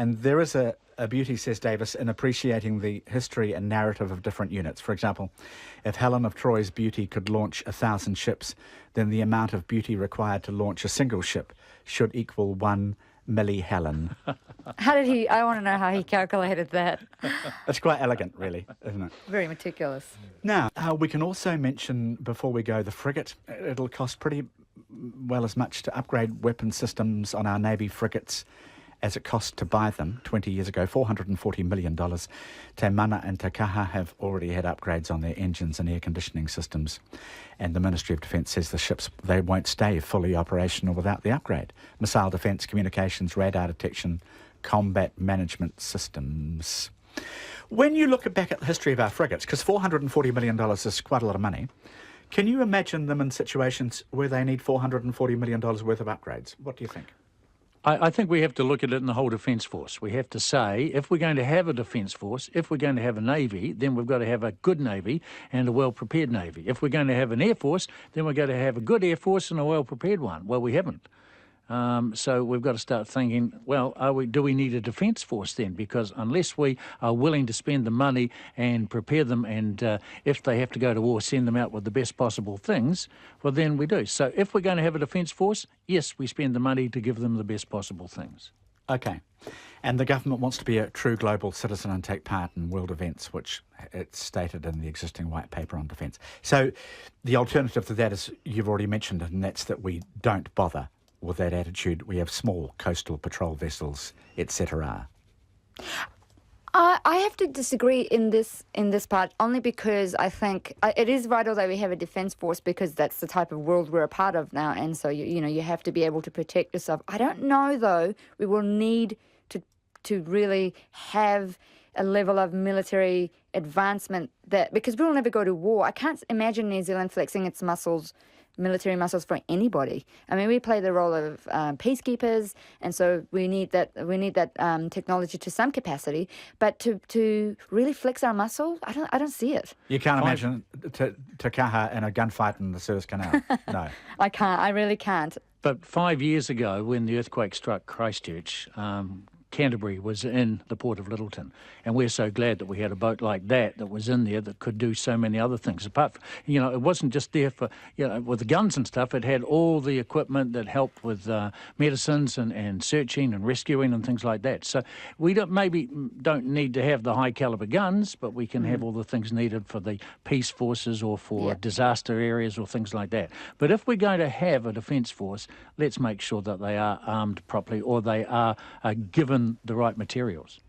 And there is a beauty, says Davis, in appreciating the history and narrative of different units. For example, if Helen of Troy's beauty could launch 1,000 ships, then the amount of beauty required to launch a single ship should equal 1 milli Helen. I want to know how he calculated that. It's quite elegant, really, isn't it? Very meticulous. Now, we can also mention, before we go, the frigate. It'll cost pretty well as much to upgrade weapon systems on our Navy frigates as it cost to buy them 20 years ago, $440 million. Te Mana and Te Kaha have already had upgrades on their engines and air conditioning systems. And the Ministry of Defence says the ships, they won't stay fully operational without the upgrade. Missile defence, communications, radar detection, combat management systems. When you look back at the history of our frigates, because $440 million is quite a lot of money, can you imagine them in situations where they need $440 million worth of upgrades? What do you think? I think we have to look at it in the whole Defence Force. We have to say, if we're going to have a Defence Force, if we're going to have a Navy, then we've got to have a good Navy and a well-prepared Navy. If we're going to have an Air Force, then we're going to have a good Air Force and a well-prepared one. Well, we haven't. So we've got to start thinking, well, do we need a Defence Force then? Because unless we are willing to spend the money and prepare them, and if they have to go to war, send them out with the best possible things, well, then we do. So if we're going to have a Defence Force, yes, we spend the money to give them the best possible things. Okay. And the government wants to be a true global citizen and take part in world events, which it's stated in the existing white paper on defence. So the alternative to that is, you've already mentioned it, and that's that we don't bother with that attitude. We have small coastal patrol vessels, etc. I have to disagree in this part, only because I think it is vital that we have a defence force, because that's the type of world we're a part of now, and so you have to be able to protect yourself. I don't know though, we will need to really have a level of military advancement because we will never go to war. I can't imagine New Zealand flexing its military muscles for anybody. I mean, we play the role of peacekeepers, and so we need that technology to some capacity. But to really flex our muscle, I don't see it. You can't imagine Te Kaha in a gunfight in the Suez Canal. No, I can't. I really can't. But 5 years ago, when the earthquake struck Christchurch, Canterbury was in the port of Lyttelton, and we're so glad that we had a boat like that was in there that could do so many other things. Apart from, it wasn't just there for, with the guns and stuff, it had all the equipment that helped with medicines and searching and rescuing and things like that. So we don't need to have the high caliber guns, but we can have all the things needed for the peace forces or for disaster areas or things like that. But if we're going to have a defence force, let's make sure that they are armed properly, or they are given the right materials.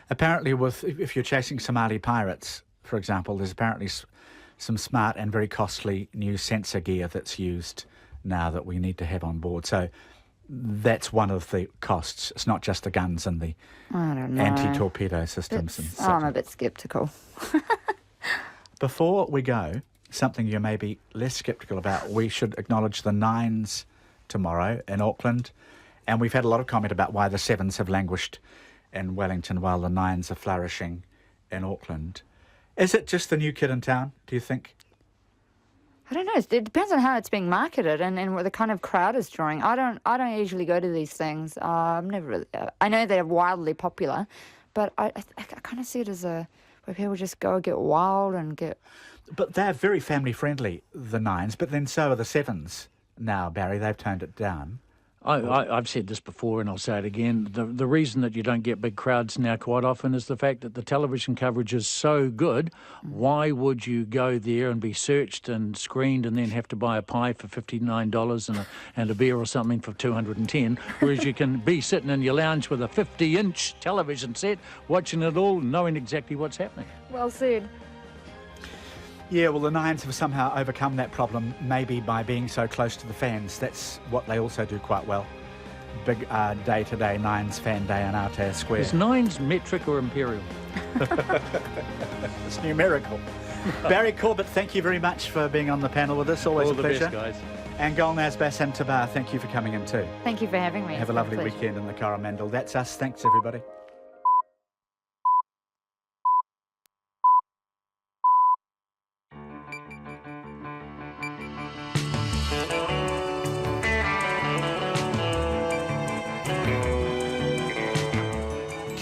Apparently, if you're chasing Somali pirates, for example, there's apparently some smart and very costly new sensor gear that's used now that we need to have on board. So that's one of the costs. It's not just the guns and the anti-torpedo systems. I'm a bit sceptical. Before we go, something you may be less sceptical about, we should acknowledge the Nines tomorrow in Auckland. And we've had a lot of comment about why the Sevens have languished in Wellington while the Nines are flourishing in Auckland. Is it just the new kid in town, do you think? I don't know. It depends on how it's being marketed and what the kind of crowd is drawing. I don't usually go to these things. I've never really. I know they're wildly popular, but I kind of see it as where people just go get wild and get. But they're very family friendly, the Nines. But then so are the Sevens now, Barry. They've toned it down. I've said this before and I'll say it again. The reason that you don't get big crowds now quite often is the fact that the television coverage is so good. Why would you go there and be searched and screened and then have to buy a pie for $59 and a beer or something for $210, whereas you can be sitting in your lounge with a 50-inch television set, watching it all, knowing exactly what's happening. Well said. Yeah, well, the Nines have somehow overcome that problem, maybe by being so close to the fans. That's what they also do quite well. Big day-to-day Nines fan day on Aotea Square. Is Nines metric or imperial? It's numerical. Barry Corbett, thank you very much for being on the panel with us. Always all a pleasure. All the best, guys. And Golnaz Bassam Tabar, thank you for coming in too. Thank you for having me. Have a lovely weekend in the Coromandel. That's us. Thanks, everybody.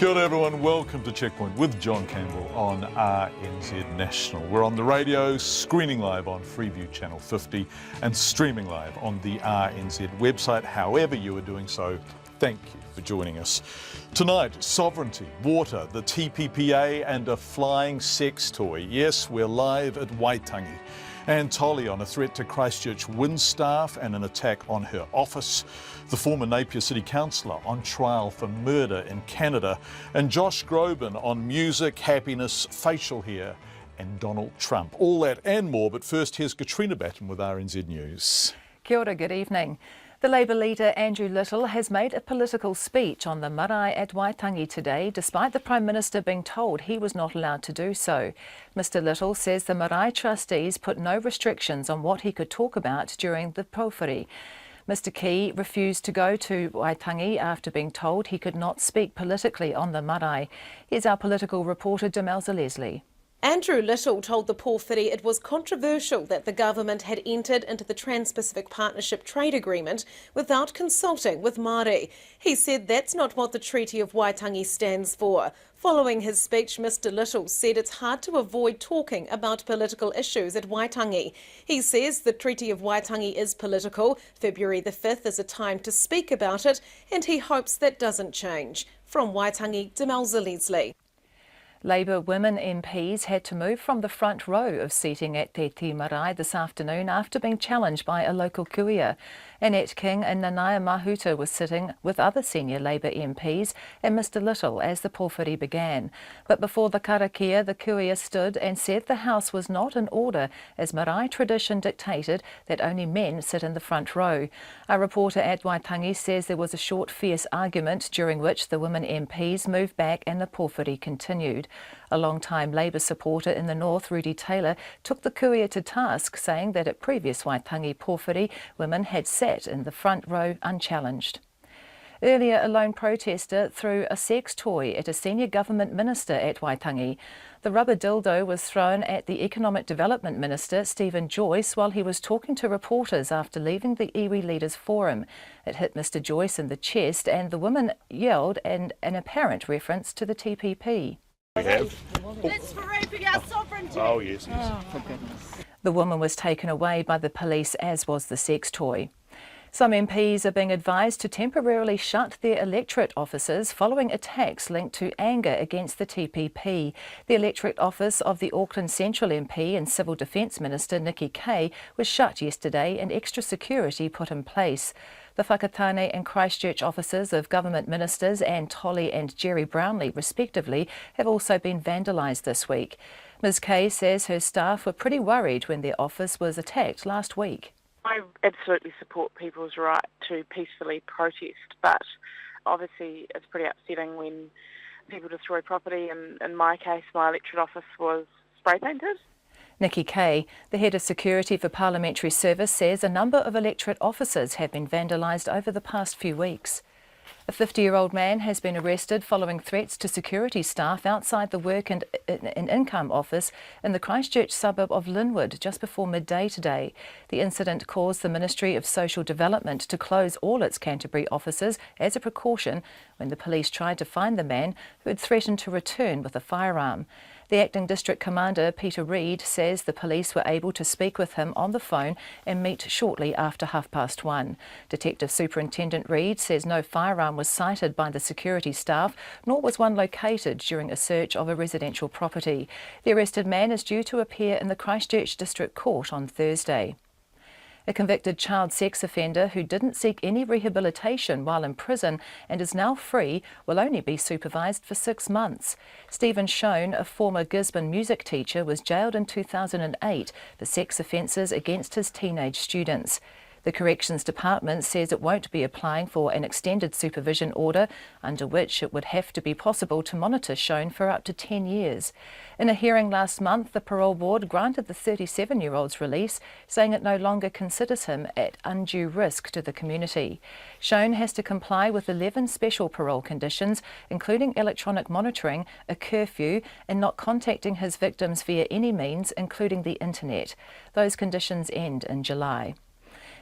Kia ora everyone, welcome to Checkpoint with John Campbell on RNZ National. We're on the radio, screening live on Freeview Channel 50 and streaming live on the RNZ website. However you are doing so, thank you for joining us. Tonight, sovereignty, water, the TPPA and a flying sex toy. Yes, we're live at Waitangi. And Tolly on a threat to Christchurch Wind staff and an attack on her office. The former Napier City Councillor on trial for murder in Canada. And Josh Groban on music, happiness, facial hair and Donald Trump. All that and more, but first here's Katrina Batten with RNZ News. Kia ora, good evening. The Labour leader Andrew Little has made a political speech on the marae at Waitangi today, despite the Prime Minister being told he was not allowed to do so. Mr Little says the marae trustees put no restrictions on what he could talk about during the pōwhiri. Mr Key refused to go to Waitangi after being told he could not speak politically on the marae. Here's our political reporter Demelza Leslie. Andrew Little told the pōwhiri it was controversial that the government had entered into the Trans-Pacific Partnership trade agreement without consulting with Māori. He said that's not what the Treaty of Waitangi stands for. Following his speech, Mr Little said it's hard to avoid talking about political issues at Waitangi. He says the Treaty of Waitangi is political. February the 5th is a time to speak about it, and he hopes that doesn't change. From Waitangi, Demelza Leslie. Labour women MPs had to move from the front row of seating at Te Marae this afternoon after being challenged by a local kuia. Annette King and Nanaia Mahuta were sitting with other senior Labour MPs and Mr Little as the pōwhiri began. But before the karakia, the kuia stood and said the House was not in order as marae tradition dictated that only men sit in the front row. Our reporter at Waitangi says there was a short, fierce argument during which the women MPs moved back and the pōwhiri continued. A long-time Labour supporter in the north, Rudy Taylor, took the kuia to task, saying that at previous Waitangi pōwhiri, women had sat in the front row unchallenged. Earlier, a lone protester threw a sex toy at a senior government minister at Waitangi. The rubber dildo was thrown at the Economic Development Minister, Stephen Joyce, while he was talking to reporters after leaving the iwi Leaders Forum. It hit Mr Joyce in the chest and the woman yelled in an apparent reference to the TPP. We have. It's for raping our sovereignty. Oh, yes, yes. Oh, for goodness. The woman was taken away by the police, as was the sex toy. Some MPs are being advised to temporarily shut their electorate offices following attacks linked to anger against the TPP. The electorate office of the Auckland Central MP and Civil Defence Minister Nikki Kay was shut yesterday and extra security put in place. The Whakatane and Christchurch offices of government ministers Anne Tolley and Jerry Brownlee, respectively, have also been vandalised this week. Ms Kay says her staff were pretty worried when their office was attacked last week. I absolutely support people's right to peacefully protest, but obviously it's pretty upsetting when people destroy property, and in my case my electorate office was spray painted. Nikki Kay, the head of security for Parliamentary Service, says a number of electorate offices have been vandalised over the past few weeks. A 50-year-old man has been arrested following threats to security staff outside the Work and Income office in the Christchurch suburb of Linwood just before midday today. The incident caused the Ministry of Social Development to close all its Canterbury offices as a precaution when the police tried to find the man who had threatened to return with a firearm. The Acting District Commander, Peter Reid, says the police were able to speak with him on the phone and meet shortly after 1:30. Detective Superintendent Reid says no firearm was sighted by the security staff, nor was one located during a search of a residential property. The arrested man is due to appear in the Christchurch District Court on Thursday. A convicted child sex offender who didn't seek any rehabilitation while in prison and is now free will only be supervised for 6 months. Stephen Schoen, a former Gisborne music teacher, was jailed in 2008 for sex offences against his teenage students. The Corrections Department says it won't be applying for an extended supervision order, under which it would have to be possible to monitor Schoen for up to 10 years. In a hearing last month, the parole board granted the 37-year-old's release, saying it no longer considers him at undue risk to the community. Schoen has to comply with 11 special parole conditions, including electronic monitoring, a curfew, and not contacting his victims via any means, including the internet. Those conditions end in July.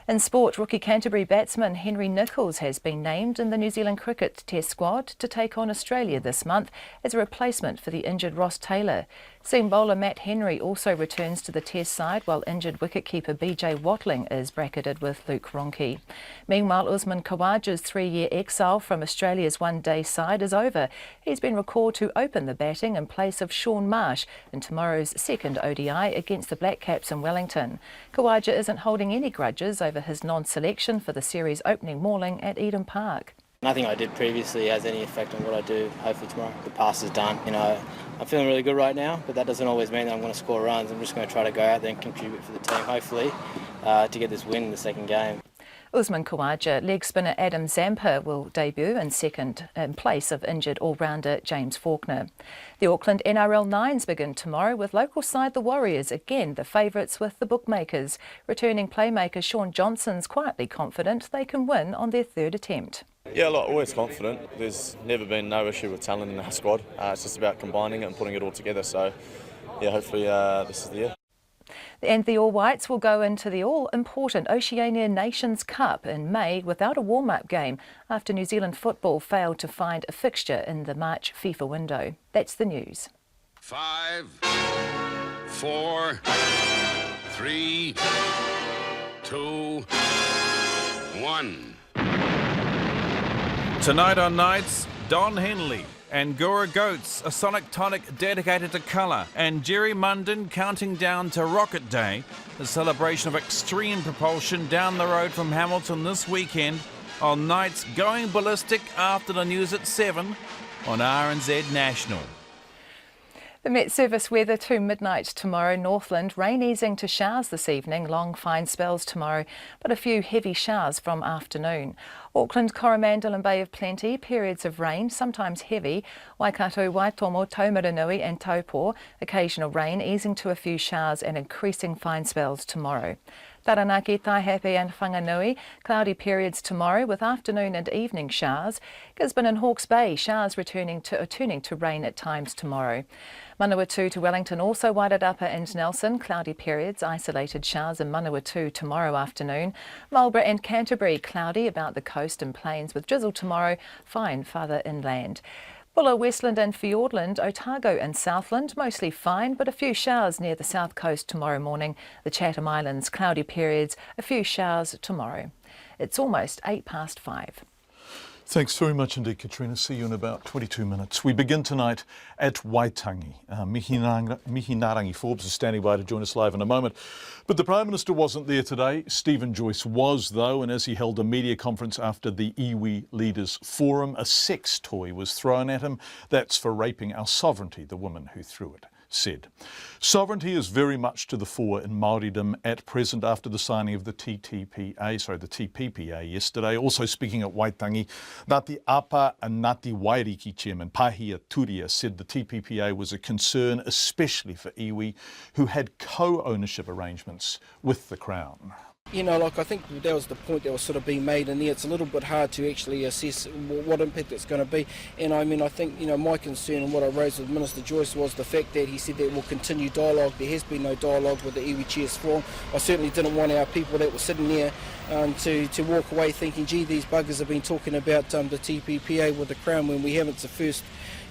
In sport, rookie Canterbury batsman Henry Nicholls has been named in the New Zealand cricket test squad to take on Australia this month as a replacement for the injured Ross Taylor. Seam bowler Matt Henry also returns to the test side, while injured wicketkeeper BJ Watling is bracketed with Luke Ronchi. Meanwhile, Usman Khawaja's 3-year exile from Australia's one-day side is over. He's been recalled to open the batting in place of Shaun Marsh in tomorrow's second ODI against the Black Caps in Wellington. Khawaja isn't holding any grudges over his non-selection for the series opening mauling at Eden Park. Nothing I did previously has any effect on what I do, hopefully tomorrow. The past is done. I'm feeling really good right now, but that doesn't always mean that I'm going to score runs. I'm just going to try to go out there and contribute for the team, hopefully, to get this win in the second game. Usman Khawaja, leg spinner Adam Zampa will debut in place of injured all-rounder James Faulkner. The Auckland NRL Nines begin tomorrow with local side the Warriors, again the favourites with the bookmakers. Returning playmaker Sean Johnson's quietly confident they can win on their third attempt. Yeah, always confident. There's never been no issue with talent in our squad. It's just about combining it and putting it all together. So, yeah, hopefully this is the year. And the All Whites will go into the all-important Oceania Nations Cup in May without a warm-up game after New Zealand football failed to find a fixture in the March FIFA window. That's the news. 5, 4, 3, 2, 1. Tonight on Nights, Don Henley, Angora Goats, a sonic tonic dedicated to colour, and Jerry Munden counting down to Rocket Day, a celebration of extreme propulsion down the road from Hamilton this weekend on Nights Going Ballistic after the news at 7 on RNZ National. The Met Service weather to midnight tomorrow. Northland, rain easing to showers this evening, long fine spells tomorrow, but a few heavy showers from afternoon. Auckland, Coromandel and Bay of Plenty, periods of rain, sometimes heavy. Waikato, Waitomo, Taumaranui and Taupo, occasional rain easing to a few showers and increasing fine spells tomorrow. Taranaki, Taihape and Whanganui, cloudy periods tomorrow with afternoon and evening showers. Gisborne and Hawke's Bay, showers turning to rain at times tomorrow. Manawatu to Wellington, also Wairarapa and Nelson, cloudy periods, isolated showers in Manawatu tomorrow afternoon. Marlborough and Canterbury, cloudy about the coast and plains with drizzle tomorrow, fine farther inland. Bulla, Westland and Fiordland, Otago and Southland, mostly fine, but a few showers near the south coast tomorrow morning. The Chatham Islands, cloudy periods, a few showers tomorrow. It's almost 5:08. Thanks very much indeed, Katrina. See you in about 22 minutes. We begin tonight at Waitangi. Mihi Narangi Forbes is standing by to join us live in a moment. But the Prime Minister wasn't there today. Stephen Joyce was, though, and as he held a media conference after the iwi Leaders Forum, a sex toy was thrown at him. That's for raping our sovereignty, the woman who threw it said. Sovereignty is very much to the fore in Māoridom at present after the signing of the TPPA yesterday. Also speaking at Waitangi, Ngāti Apa and Ngāti Wairiki chairman Pahia Turia said the TPPA was a concern especially for iwi who had co-ownership arrangements with the Crown. I think that was the point that was sort of being made in there. It's a little bit hard to actually assess what impact it's going to be. And I think, my concern and what I raised with Minister Joyce was the fact that he said that we'll continue dialogue. There has been no dialogue with the iwi Chairs Forum. I certainly didn't want our people that were sitting there to walk away thinking, gee, these buggers have been talking about the TPPA with the Crown when we haven't. It's the first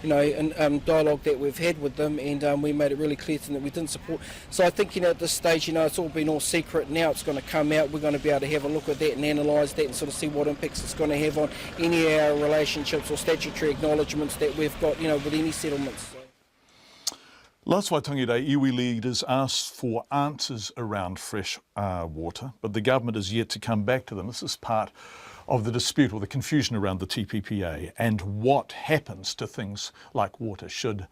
dialogue that we've had with them, and we made it really clear to them that we didn't support. So I think, at this stage, it's all been all secret. Now it's going to come out. We're going to be able to have a look at that and analyse that and sort of see what impacts it's going to have on any of our relationships or statutory acknowledgements that we've got, with any settlements. Last Waitangi Day, iwi leaders asked for answers around fresh water, but the government is yet to come back to them. This is part of the dispute or the confusion around the TPPA and what happens to things like water should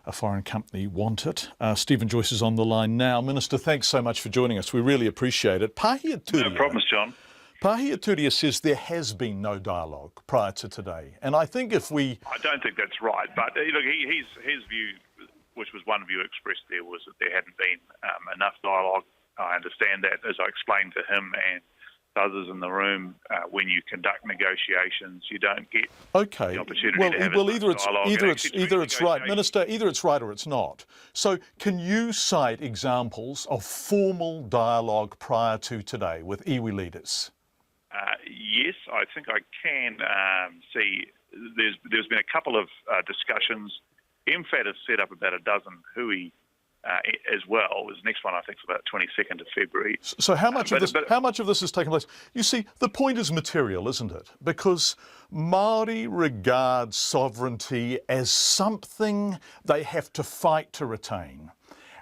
a foreign company want it. Stephen Joyce is on the line now. Minister, thanks so much for joining us. We really appreciate it. Pahia Turia, no problems, John. Pahia Turia says there has been no dialogue prior to today. And I think if we... I don't think that's right. But look, his view, which was one view expressed there, was that there hadn't been enough dialogue. I understand that, as I explained to him and others in the room, when you conduct negotiations, you don't get Okay. the opportunity Well, to have well, as either much it's dialogue. either And it's actually either through it's right, negotiations- Minister. Either it's right or it's not. So, can you cite examples of formal dialogue prior to today with iwi leaders? Yes, I think I can see. There's been a couple of discussions. MFAT has set up about a dozen hui as well. His next one, I think, is about 22nd of February. So how much of this? How much of this has taken place? You see, the point is material, isn't it? Because Māori regard sovereignty as something they have to fight to retain.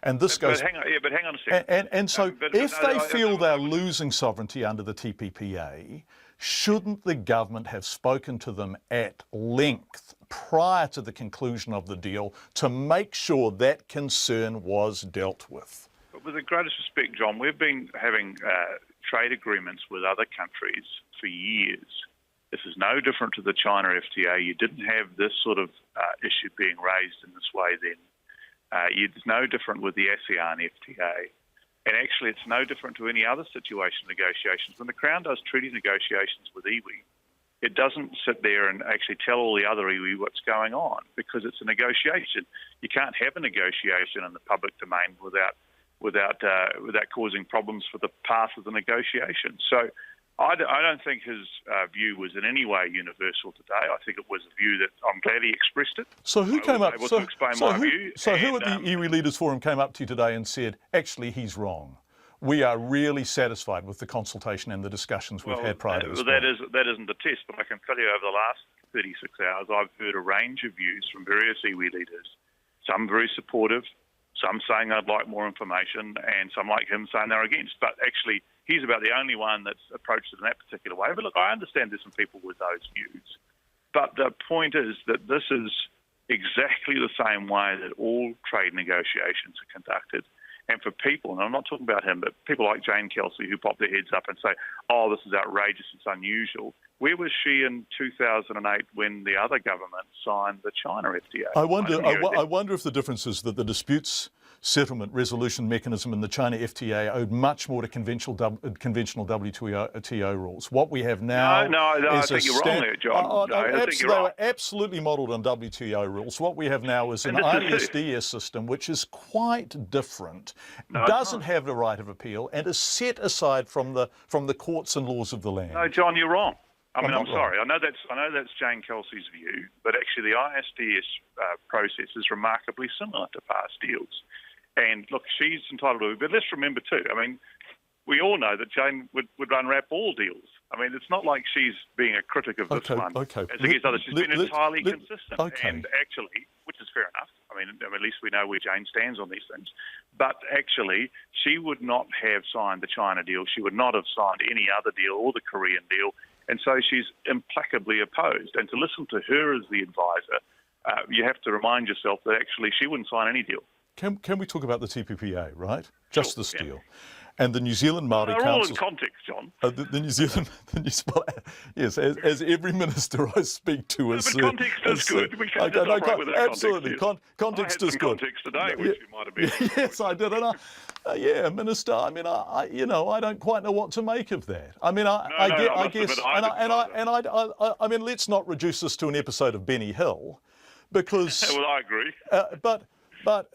And this goes. But hang on a second. And so, if they feel they're losing sovereignty under the TPPA, shouldn't the government have spoken to them at length prior to the conclusion of the deal to make sure that concern was dealt with? But with the greatest respect, John, we've been having trade agreements with other countries for years. This is no different to the China FTA. You didn't have this sort of issue being raised in this way then. It's no different with the ASEAN FTA. And actually, it's no different to any other situation negotiations. When the Crown does treaty negotiations with iwi, it doesn't sit there and actually tell all the other iwi what's going on, because it's a negotiation. You can't have a negotiation in the public domain without causing problems for the path of the negotiation. So I don't think his view was in any way universal today. I think it was a view that I'm glad he expressed it. So who came up? Able to explain my view. So who at the iwi Leaders Forum came up to you today and said, actually, he's wrong? We are really satisfied with the consultation and the discussions we've had prior to this. That isn't the test, but I can tell you over the last 36 hours, I've heard a range of views from various iwi leaders. Some very supportive, some saying they'd like more information, and some like him saying they're against. But actually, he's about the only one that's approached it in that particular way. But look, I understand there's some people with those views. But the point is that this is exactly the same way that all trade negotiations are conducted. And for people, and I'm not talking about him, but people like Jane Kelsey who pop their heads up and say, oh, this is outrageous, it's unusual. Where was she in 2008 when the other government signed the China FTA? I wonder if the difference is that the disputes settlement resolution mechanism in the China FTA owed much more to conventional WTO rules. What we have now I think you're wrong there, John. They were absolutely modelled on WTO rules. What we have now is an ISDS system which is quite different, doesn't have the right of appeal, and is set aside from the courts and laws of the land. No, John, you're wrong. I'm not sorry. I know that's Jane Kelsey's view, but actually the ISDS process is remarkably similar to past deals. And look, she's entitled to it. But let's remember too, I mean, we all know that Jane would unwrap all deals. I mean, it's not like she's being a critic of this one as against others. She's been entirely consistent. And actually, which is fair enough. I mean, at least we know where Jane stands on these things. But actually, she would not have signed the China deal. She would not have signed any other deal or the Korean deal. And so she's implacably opposed. And to listen to her as the advisor, you have to remind yourself that actually she wouldn't sign any deal. Can we talk about the TPPA, right? Just this deal. And the New Zealand Māori Council. They're all in context, John. The New Zealand, yes, as every minister I speak to is. But context is good. We can't just operate without absolutely, context is good. Context today, which you might have been. Yes, I did. And Minister. I mean, I don't quite know what to make of that. I mean, I guess, I mean, let's not reduce this to an episode of Benny Hill, because. Well, I agree. But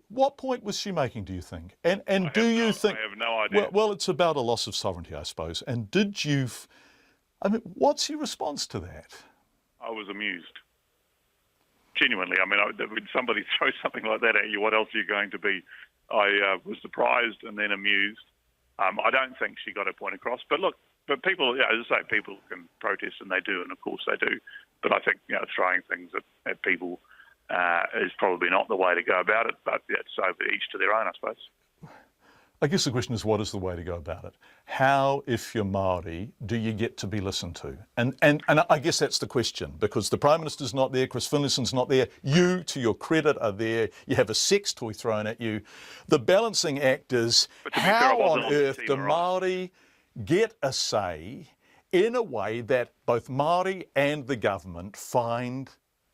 what point was she making, do you think? And do you think... I have no idea. Well, it's about a loss of sovereignty, I suppose. And did you... I mean, what's your response to that? I was amused. Genuinely. I mean, when somebody throws something like that at you, what else are you going to be? I was surprised and then amused. I don't think she got her point across. But look, people, as I say, people can protest, and they do, and of course they do. But I think, throwing things at people... is probably not the way to go about it, but it's over each to their own, I suppose. I guess the question is, what is the way to go about it? How, if you're Māori, do you get to be listened to? And I guess that's the question, because the Prime Minister's not there, Chris Finlayson's not there, you, to your credit, are there, you have a sex toy thrown at you. The balancing act is, how on earth do Māori get a say in a way that both Māori and the government find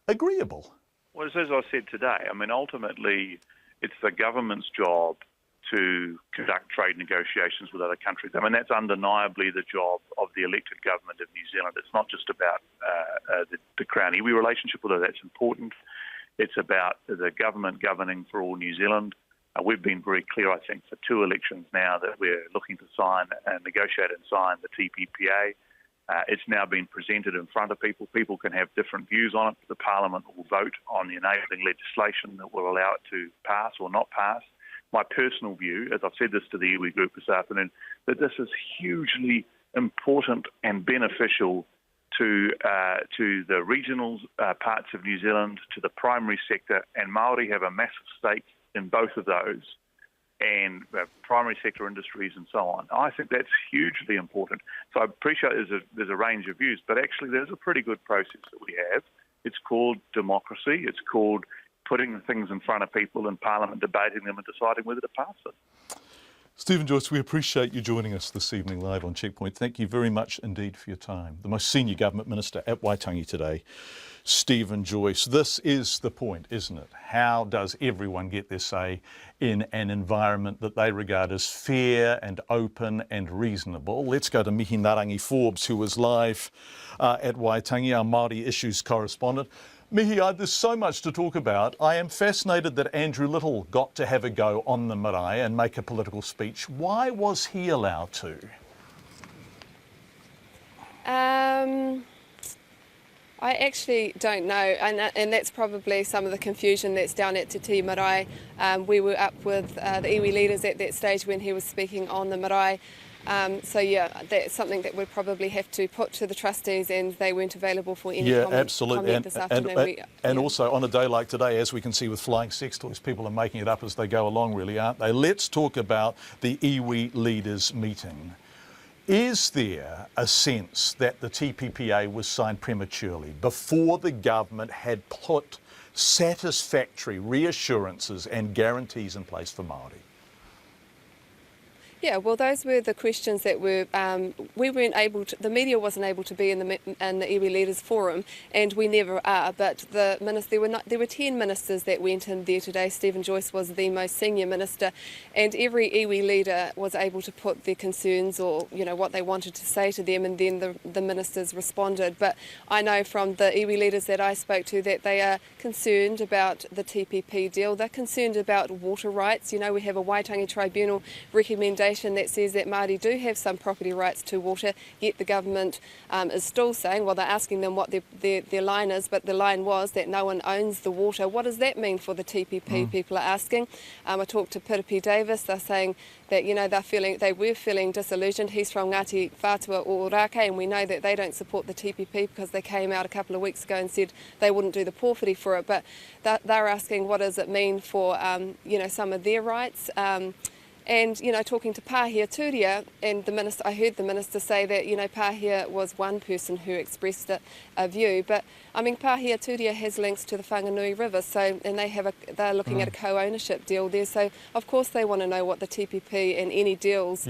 agreeable? Well, as I said today, I mean, ultimately, it's the government's job to conduct trade negotiations with other countries. I mean, that's undeniably the job of the elected government of New Zealand. It's not just about the Crown-iwi relationship, although that's important. It's about the government governing for all New Zealand. We've been very clear, I think, for 2 elections now that we're looking to sign and negotiate and sign the TPPA. It's now been presented in front of people. People can have different views on it. The Parliament will vote on the enabling legislation that will allow it to pass or not pass. My personal view, as I've said this to the iwi group this afternoon, that this is hugely important and beneficial to the regional parts of New Zealand, to the primary sector, and Māori have a massive stake in both of those, and primary sector industries and so on. I think that's hugely important. So I appreciate there's a range of views, but actually there's a pretty good process that we have. It's called democracy. It's called putting the things in front of people in Parliament, debating them and deciding whether to pass them. Stephen Joyce, we appreciate you joining us this evening live on Checkpoint. Thank you very much indeed for your time. The most senior government minister at Waitangi today, Stephen Joyce. This is the point, isn't it? How does everyone get their say in an environment that they regard as fair and open and reasonable? Let's go to Mihi Narangi Forbes, who is live at Waitangi, our Māori Issues correspondent. Mihi, there's so much to talk about. I am fascinated that Andrew Little got to have a go on the marae and make a political speech. Why was he allowed to? I actually don't know, and that's probably some of the confusion that's down at Te Tii Marae. We were up with the iwi leaders at that stage when he was speaking on the marae. So yeah, that's something that we'd probably have to put to the trustees, and they weren't available for any comment this afternoon. And also on a day like today, as we can see with flying sex toys, people are making it up as they go along, really, aren't they? Let's talk about the iwi leaders meeting. Is there a sense that the TPPA was signed prematurely, before the government had put satisfactory reassurances and guarantees in place for Māori? Yeah, well, those were the questions that were, we weren't able to, the media wasn't able to be in the iwi leaders forum, and we never are, but there were 10 ministers that went in there today. Stephen Joyce was the most senior minister, and every iwi leader was able to put their concerns or, you know, what they wanted to say to them, and then the ministers responded. But I know from the iwi leaders that I spoke to that they are concerned about the TPP deal. They're concerned about water rights. You know, we have a Waitangi Tribunal recommendation that says that Māori do have some property rights to water, yet the government is still saying, well, they're asking them what their line is, but the line was that no one owns the water. What does that mean for the TPP? People are asking. I talked to Piripi Davis. They're saying that, you know, they were feeling disillusioned. He's from Ngāti Whātua Ōrākei, and we know that they don't support the TPP because they came out a couple of weeks ago and said they wouldn't do the pōwhiri for it. But they're asking, what does it mean for, you know, some of their rights? And, you know, talking to Pāhia Tūria, and the minister, I heard the minister say that, you know, Pāhia was one person who expressed a view, but I mean, Pāhia Tūria has links to the Whanganui River, so, and they're looking at a co-ownership deal there, so of course they want to know what the TPP and any deals,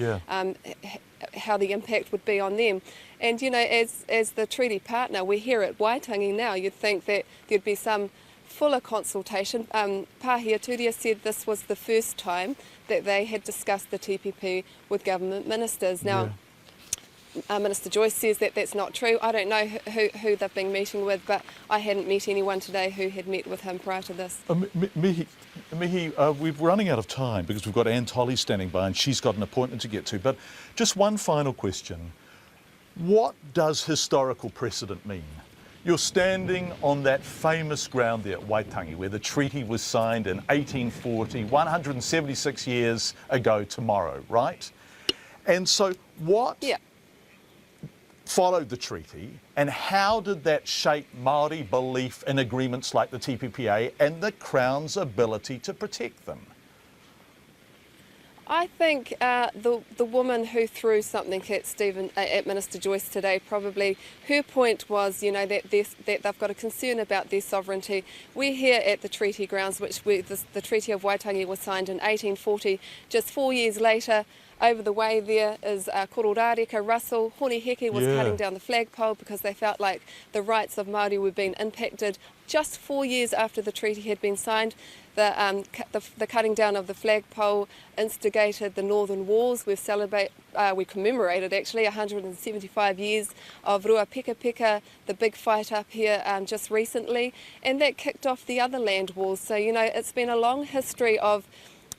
how the impact would be on them. And, you know, as the treaty partner, we're here at Waitangi now, you'd think that there'd be some fuller consultation. Pāhia Tūria said this was the first time that they had discussed the TPP with government ministers. Now, Minister Joyce says that that's not true. I don't know who they've been meeting with, but I hadn't met anyone today who had met with him prior to this. Mihi, we're running out of time because we've got Anne Tolley standing by and she's got an appointment to get to. But just one final question. What does historical precedent mean? You're standing on that famous ground there at Waitangi where the treaty was signed in 1840, 176 years ago tomorrow, right? And so what followed the treaty, and how did that shape Māori belief in agreements like the TPPA and the Crown's ability to protect them? I think the woman who threw something at Minister Joyce today, probably her point was, you know, that they've got a concern about their sovereignty. We're here at the treaty grounds, the Treaty of Waitangi was signed in 1840. Just 4 years later, over the way there is Kororareka, Russell, Hone Heke was cutting down the flagpole because they felt like the rights of Māori were being impacted. Just 4 years after the treaty had been signed, the cutting down of the flagpole instigated the Northern Wars. We commemorated actually 175 years of Rua Pika Pika, the big fight up here just recently, and that kicked off the other land wars. So, you know, it's been a long history of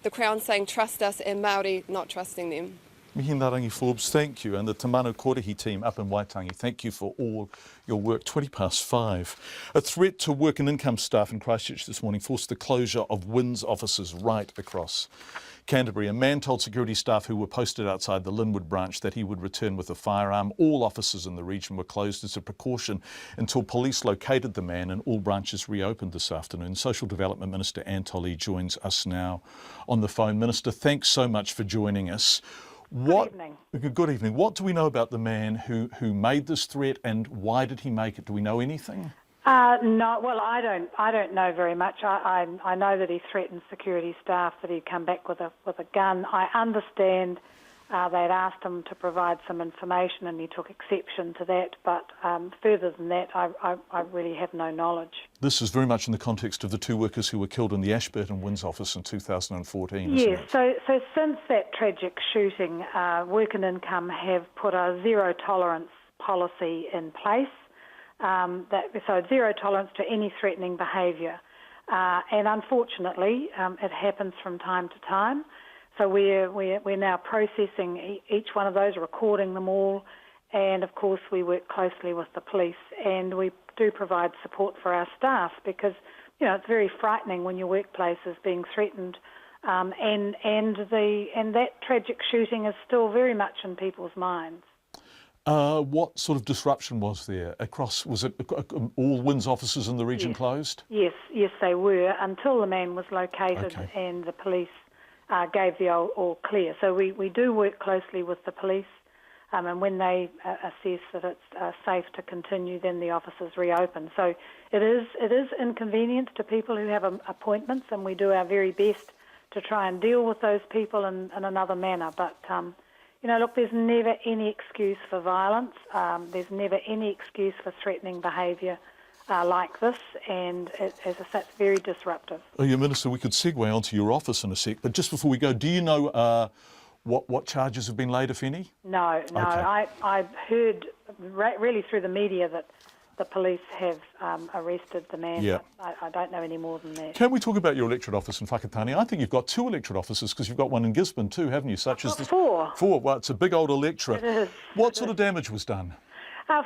the Crown saying trust us and Māori not trusting them. Mihi Narangi Forbes, thank you, and the Te Manu Kōrehi team up in Waitangi, thank you for all your work. 5:20. A threat to work and income staff in Christchurch this morning forced the closure of WINS offices right across Canterbury. A man told security staff who were posted outside the Linwood branch that he would return with a firearm. All offices in the region were closed as a precaution until police located the man, and all branches reopened this afternoon. Social Development Minister Antoli joins us now on the phone. Minister, thanks so much for joining us. Good evening. Good evening. What do we know about the man who made this threat, and why did he make it? Do we know anything? No, well, I don't know very much. I know that he threatened security staff that he'd come back with a gun. I understand they'd asked him to provide some information, and he took exception to that. But further than that, I really have no knowledge. This is very much in the context of the two workers who were killed in the Ashburton WINS office in 2014. Yes. So since that tragic shooting, Work and Income have put a zero tolerance policy in place. So zero tolerance to any threatening behaviour, and unfortunately, it happens from time to time. So we're now processing each one of those, recording them all, and of course we work closely with the police, and we do provide support for our staff because it's very frightening when your workplace is being threatened, and that tragic shooting is still very much in people's minds. What sort of disruption was there across? Was it all WINS offices in the region closed? Yes, they were until the man was located and the police gave the all clear. So we do work closely with the police, and when they assess that it's safe to continue, then the offices reopen. So it is inconvenience to people who have appointments, and we do our very best to try and deal with those people in another manner. But look, there's never any excuse for violence. There's never any excuse for threatening behaviour like this, and as I say, it's very disruptive. Oh, yeah, Minister, we could segue onto your office in a sec, but just before we go, do you know what charges have been laid, if any? No. Okay. I heard really through the media that the police have arrested the man. Yeah. I don't know any more than that. Can we talk about your electorate office in Whakatane? I think you've got 2 electorate offices because you've got one in Gisborne too, haven't you? Such as 4. 4. Well, it's a big old electorate. It is. What sort of damage was done?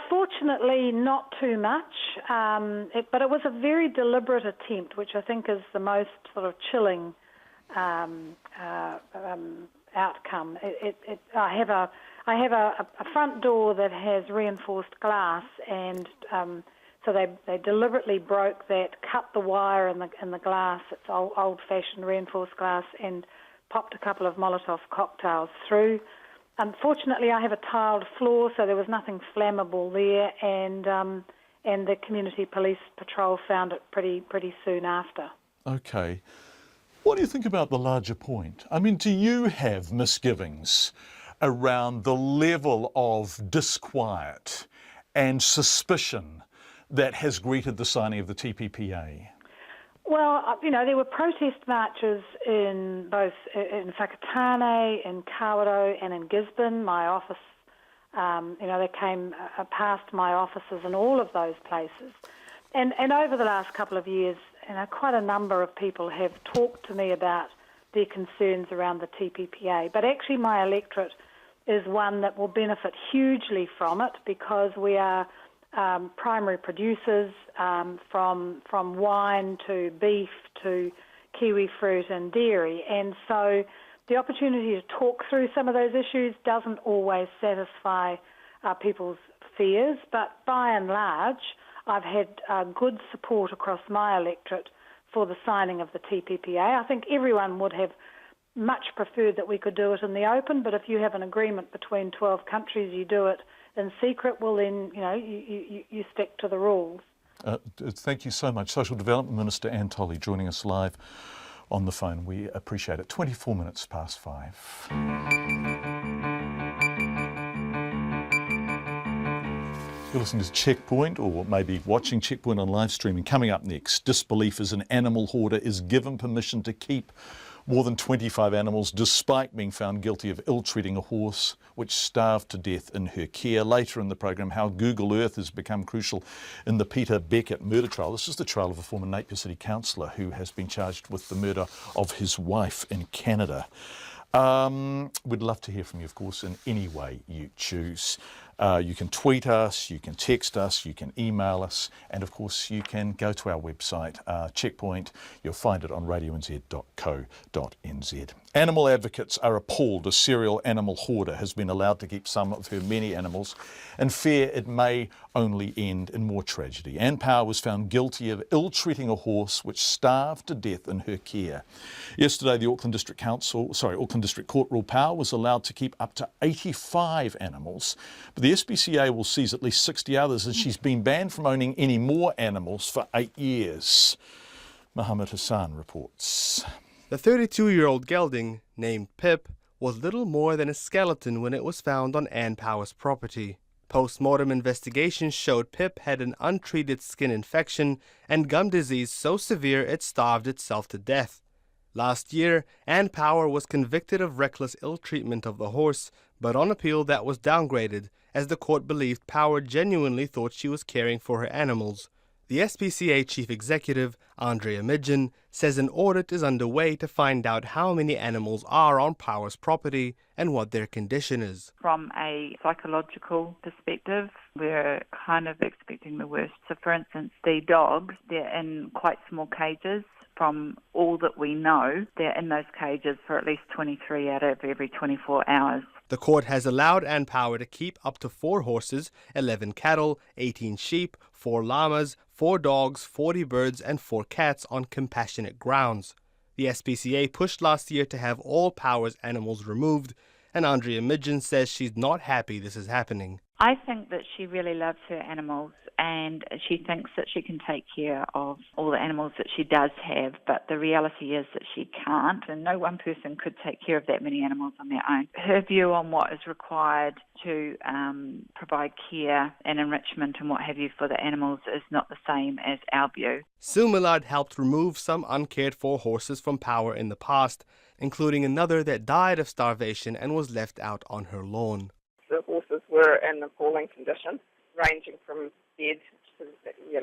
Fortunately, not too much, but it was a very deliberate attempt, which I think is the most sort of chilling outcome. I have a front door that has reinforced glass, and so they deliberately broke that, cut the wire in the glass. It's old-fashioned reinforced glass, and popped a couple of Molotov cocktails through. Unfortunately, I have a tiled floor, so there was nothing flammable there, and the community police patrol found it pretty soon after. Okay. What do you think about the larger point? I mean, do you have misgivings around the level of disquiet and suspicion that has greeted the signing of the TPPA? Well, there were protest marches in both in Whakatane, in Kawerau and in Gisborne. My office, they came past my offices in all of those places. And over the last couple of years, quite a number of people have talked to me about their concerns around the TPPA. But actually my electorate is one that will benefit hugely from it because we are primary producers, from wine to beef to kiwi fruit and dairy, and so the opportunity to talk through some of those issues doesn't always satisfy people's fears, but by and large I've had good support across my electorate for the signing of the TPPA. I think everyone would have much preferred that we could do it in the open, but if you have an agreement between 12 countries, you do it in secret, well then, you stick to the rules. Thank you so much. Social Development Minister Antoli joining us live on the phone. We appreciate it. 24 minutes past 5. You're listening to Checkpoint, or maybe watching Checkpoint on live streaming. Coming up next, disbelief as an animal hoarder is given permission to keep more than 25 animals despite being found guilty of ill-treating a horse which starved to death in her care. Later in the program, how Google Earth has become crucial in the Peter Beckett murder trial. This is the trial of a former Napier City councillor who has been charged with the murder of his wife in Canada. We'd love to hear from you, of course, in any way you choose. You can tweet us, you can text us, you can email us, and of course you can go to our website, Checkpoint. You'll find it on radionz.co.nz. Animal advocates are appalled a serial animal hoarder has been allowed to keep some of her many animals and fear it may only end in more tragedy. Ann Power was found guilty of ill-treating a horse which starved to death in her care. Yesterday, the Auckland District Court ruled Power was allowed to keep up to 85 animals, but the SPCA will seize at least 60 others, and she's been banned from owning any more animals for 8 years. Mohammed Hassan reports. The 32-year-old gelding, named Pip, was little more than a skeleton when it was found on Ann Power's property. Post-mortem investigations showed Pip had an untreated skin infection and gum disease so severe it starved itself to death. Last year, Ann Power was convicted of reckless ill-treatment of the horse, but on appeal that was downgraded, as the court believed Power genuinely thought she was caring for her animals. The SPCA Chief Executive, Andrea Midgen, says an audit is underway to find out how many animals are on Power's property and what their condition is. From a psychological perspective, we're kind of expecting the worst. So, for instance, the dogs, they're in quite small cages. From all that we know, they're in those cages for at least 23 out of every 24 hours. The court has allowed Ann Power to keep up to 4 horses, 11 cattle, 18 sheep, 4 llamas, 4 dogs, 40 birds and 4 cats on compassionate grounds. The SPCA pushed last year to have all Power's animals removed, and Andrea Midgen says she's not happy this is happening. I think that she really loves her animals and she thinks that she can take care of all the animals that she does have, but the reality is that she can't, and no one person could take care of that many animals on their own. Her view on what is required to provide care and enrichment and what have you for the animals is not the same as our view. Sue Millard helped remove some uncared for horses from Power in the past, including another that died of starvation and was left out on her lawn. The horses were in appalling condition, ranging from dead to,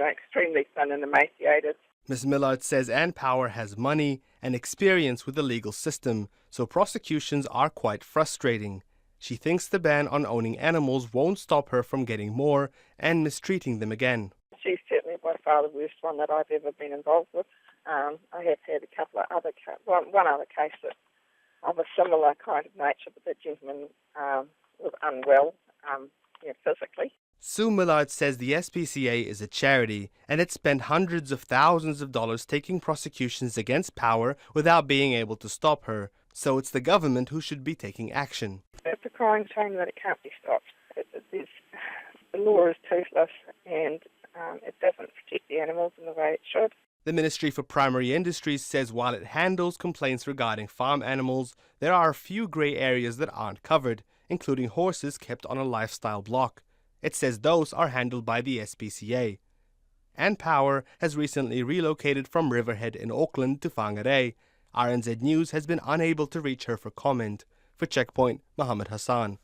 extremely thin and emaciated. Ms. Millard says Ann Power has money and experience with the legal system, so prosecutions are quite frustrating. She thinks the ban on owning animals won't stop her from getting more and mistreating them again. She's certainly by far the worst one that I've ever been involved with. I have had a couple of other one other case that of a similar kind of nature, but the gentleman was unwell physically. Sue Millard says the SPCA is a charity and it spent hundreds of thousands of dollars taking prosecutions against Power without being able to stop her, so it's the government who should be taking action. It's a crying shame that it can't be stopped. The law is toothless and it doesn't protect the animals in the way it should. The Ministry for Primary Industries says while it handles complaints regarding farm animals, there are a few grey areas that aren't covered, including horses kept on a lifestyle block. It says those are handled by the SPCA. Ann Power has recently relocated from Riverhead in Auckland to Whangarei. RNZ News has been unable to reach her for comment. For Checkpoint, Mohammed Hassan.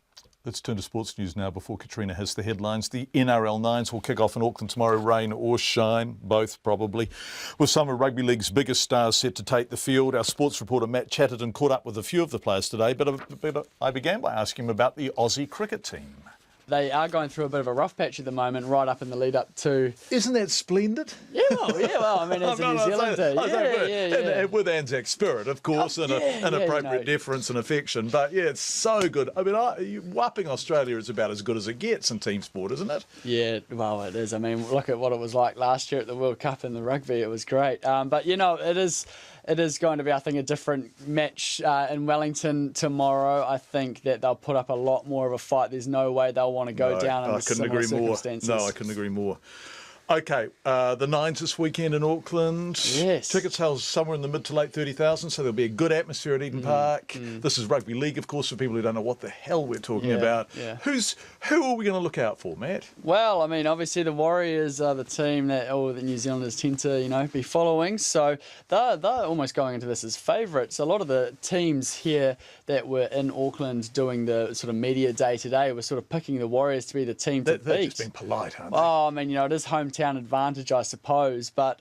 Let's turn to sports news now before Katrina has the headlines. The NRL Nines will kick off in Auckland tomorrow, rain or shine, both probably, with some of Rugby League's biggest stars set to take the field. Our sports reporter Matt Chatterton caught up with a few of the players today, but I began by asking him about the Aussie cricket team. They are going through a bit of a rough patch at the moment, right up in the lead up to... Isn't that splendid? Yeah, well, I mean, as a New Zealander, yeah. With Anzac spirit, of course, and appropriate deference and affection. But, yeah, it's so good. I mean, whopping Australia is about as good as it gets in team sport, isn't it? Yeah, well, it is. I mean, look at what it was like last year at the World Cup in the rugby. It was great. But, it is going to be, I think, a different match in Wellington tomorrow. I think that they'll put up a lot more of a fight. There's no way they'll want to go down under similar circumstances. No, I couldn't agree more. Okay, the Nines this weekend in Auckland. Yes. Ticket sales somewhere in the mid to late 30,000, so there'll be a good atmosphere at Eden Park. This is Rugby League, of course, for people who don't know what the hell we're talking about. Yeah. Who are we going to look out for, Matt? Well, I mean, obviously the Warriors are the team that all the New Zealanders tend to, be following. So they're almost going into this as favourites. A lot of the teams here that were in Auckland doing the sort of media day today were sort of picking the Warriors to be the team to beat. They're just being polite, aren't they? Oh, I mean, it is hometown advantage, I suppose. But,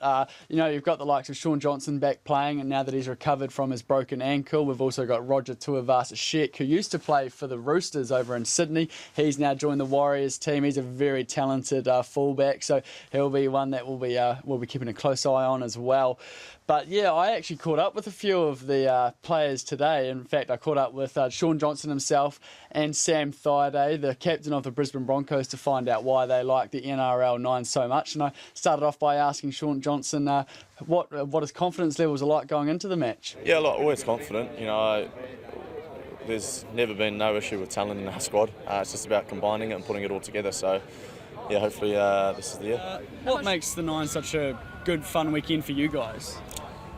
you've got the likes of Shaun Johnson back playing, and now that he's recovered from his broken ankle, we've also got Roger Tuivasa-Sheck, who used to play for the Roosters over in Sydney. He's now joined the Warriors team. He's a very talented fullback, so he'll be one that we'll be keeping a close eye on as well. But yeah, I actually caught up with a few of the players today. In fact, I caught up with Shaun Johnson himself and Sam Thaiday, the captain of the Brisbane Broncos, to find out why they like the NRL 9 so much. And I started off by asking Shaun Johnson what his confidence levels are like going into the match. Yeah, always confident. There's never been no issue with talent in our squad. It's just about combining it and putting it all together. So, yeah, hopefully this is the year. What makes the Nine such a good, fun weekend for you guys?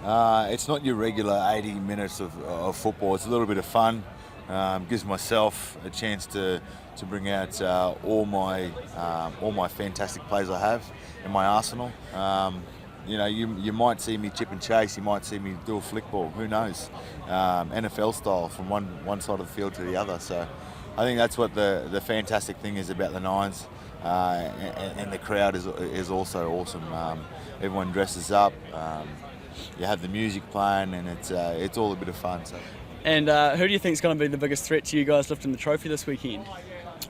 It's not your regular 80 minutes of football. It's a little bit of fun. Gives myself a chance to bring out all my fantastic players I have in my arsenal. You might see me chip and chase. You might see me do a flick ball. Who knows? NFL style from one side of the field to the other. So I think that's what the fantastic thing is about the Nines. And the crowd is also awesome. Everyone dresses up. You have the music playing, and it's all a bit of fun. So. And who do you think is going to be the biggest threat to you guys lifting the trophy this weekend?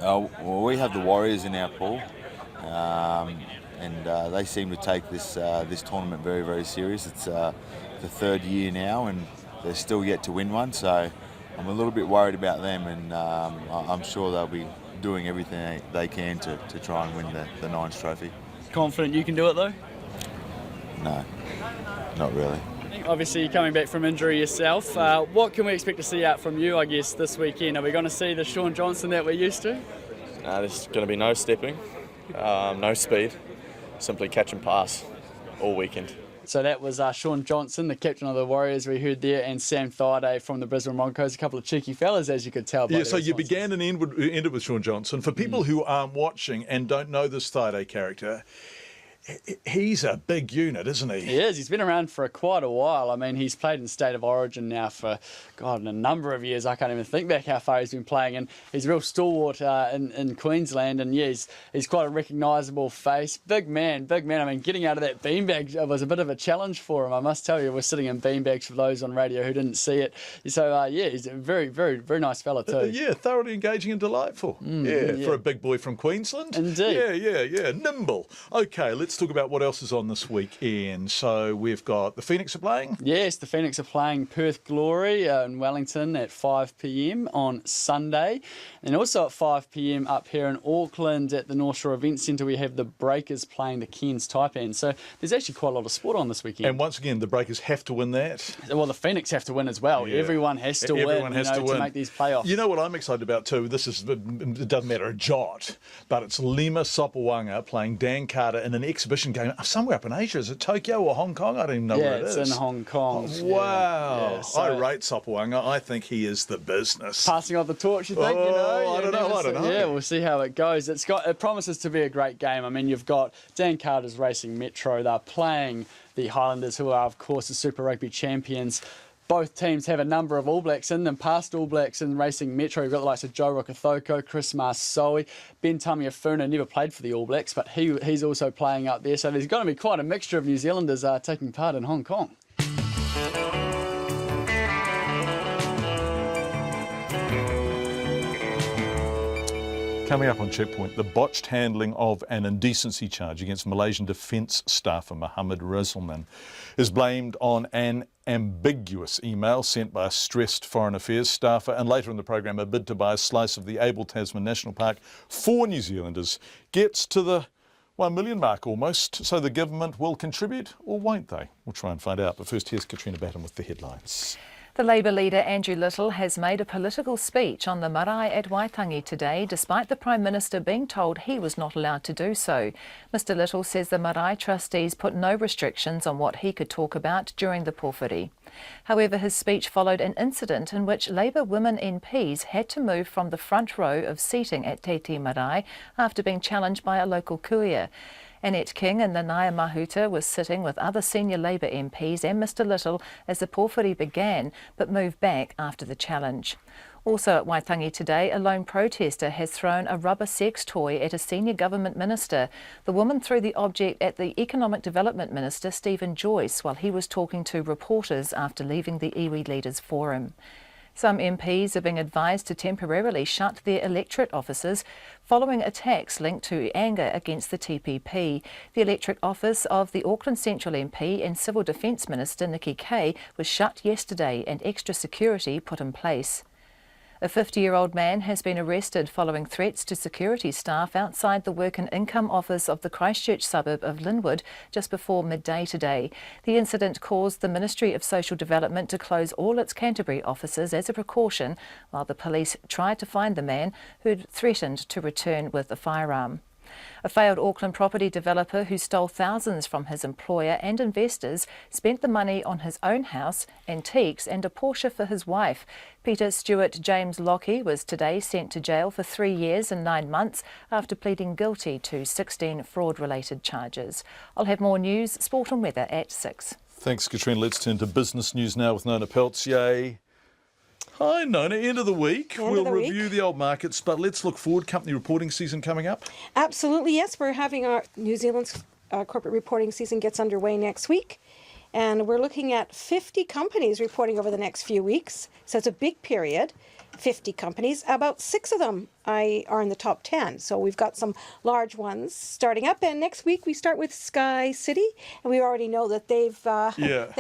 Well, we have the Warriors in our pool, and they seem to take this tournament very, very serious. It's the third year now, and they're still yet to win one. So I'm a little bit worried about them, and I'm sure they'll be doing everything they can to try and win the Nines trophy. Confident you can do it though? No, not really. Obviously, you're coming back from injury yourself. What can we expect to see out from you, I guess, this weekend? Are we going to see the Shaun Johnson that we're used to? There's going to be no stepping, no speed, simply catch and pass all weekend. So that was Shaun Johnson, the captain of the Warriors we heard there, and Sam Thaiday from the Brisbane Broncos. A couple of cheeky fellas, as you could tell. By so you began and ended with Shaun Johnson. For people who aren't watching and don't know this Thaiday character, he's a big unit, isn't he? He is. He's been around for quite a while. I mean, he's played in State of Origin now for, a number of years. I can't even think back how far he's been playing. And he's a real stalwart in Queensland. And, yeah, he's quite a recognisable face. Big man. I mean, getting out of that beanbag was a bit of a challenge for him, I must tell you. We're sitting in beanbags for those on radio who didn't see it. So, he's a very, very, very nice fella too. Thoroughly engaging and delightful. For a big boy from Queensland. Indeed. Yeah. Nimble. Okay, let's talk about what else is on this weekend. So we've got the Phoenix are playing? Yes, the Phoenix are playing Perth Glory in Wellington at 5 p.m. on Sunday. And also at 5 p.m. up here in Auckland at the North Shore Event Centre, we have the Breakers playing the Cairns Taipans. So there's actually quite a lot of sport on this weekend. And once again, the Breakers have to win that. Well, the Phoenix have to win as well. Yeah. Everyone has to win to make these playoffs. You know what I'm excited about too? It doesn't matter a jot, but it's Lima Sopawanga playing Dan Carter in an exhibition game somewhere up in Asia. Is it Tokyo or Hong Kong? I don't even know where it is. Yeah, it's in Hong Kong. Oh, wow. Yeah, so I rate Sopawanga. I think he is the business. Passing on the torch, you think? I don't know. Yeah, we'll see how it goes. It promises to be a great game. I mean, you've got Dan Carter's racing Metro. They're playing the Highlanders, who are, of course, the Super Rugby champions. Both teams have a number of All Blacks in them, past All Blacks in racing Metro. You've got the likes of Joe Rokithoko, Chris Marsoe, Ben Tamiafuna, never played for the All Blacks, but he's also playing up there. So there's going to be quite a mixture of New Zealanders taking part in Hong Kong. Coming up on Checkpoint, the botched handling of an indecency charge against Malaysian Defence staffer Mohammed Rizalman is blamed on an ambiguous email sent by a stressed Foreign Affairs staffer, and later in the program a bid to buy a slice of the Abel Tasman National Park for New Zealanders gets to the 1 million mark almost. So the government will contribute, or won't they? We'll try and find out. But first, here's Katrina Batten with the headlines. The Labour leader Andrew Little has made a political speech on the marae at Waitangi today, despite the Prime Minister being told he was not allowed to do so. Mr Little says the marae trustees put no restrictions on what he could talk about during the pōwhiri. However, his speech followed an incident in which Labour women MPs had to move from the front row of seating at Te Te Marae after being challenged by a local kuia. Annette King in the Naya Mahuta was sitting with other senior Labour MPs and Mr Little as the pōwhiri began, but moved back after the challenge. Also at Waitangi today, a lone protester has thrown a rubber sex toy at a senior government minister. The woman threw the object at the Economic Development Minister, Stephen Joyce, while he was talking to reporters after leaving the iwi Leaders Forum. Some MPs are being advised to temporarily shut their electorate offices following attacks linked to anger against the TPP. The electorate office of the Auckland Central MP and Civil Defence Minister Nikki Kay was shut yesterday and extra security put in place. A 50-year-old man has been arrested following threats to security staff outside the Work and Income Office of the Christchurch suburb of Linwood just before midday today. The incident caused the Ministry of Social Development to close all its Canterbury offices as a precaution, while the police tried to find the man who had threatened to return with a firearm. A failed Auckland property developer who stole thousands from his employer and investors spent the money on his own house, antiques and a Porsche for his wife. Peter Stewart James Lockie was today sent to jail for 3 years and 9 months after pleading guilty to 16 fraud-related charges. I'll have more news, sport and weather at 6. Thanks, Katrina. Let's turn to business news now with Nona Peltier. Hi, Nona. End of the week. We'll review the old markets, but let's look forward. Company reporting season coming up. Absolutely, yes. We're having our New Zealand's corporate reporting season gets underway next week. And we're looking at 50 companies reporting over the next few weeks. So it's a big period. 50 companies. About 6 of them are in the top 10. So we've got some large ones starting up. And next week we start with Sky City. And we already know that they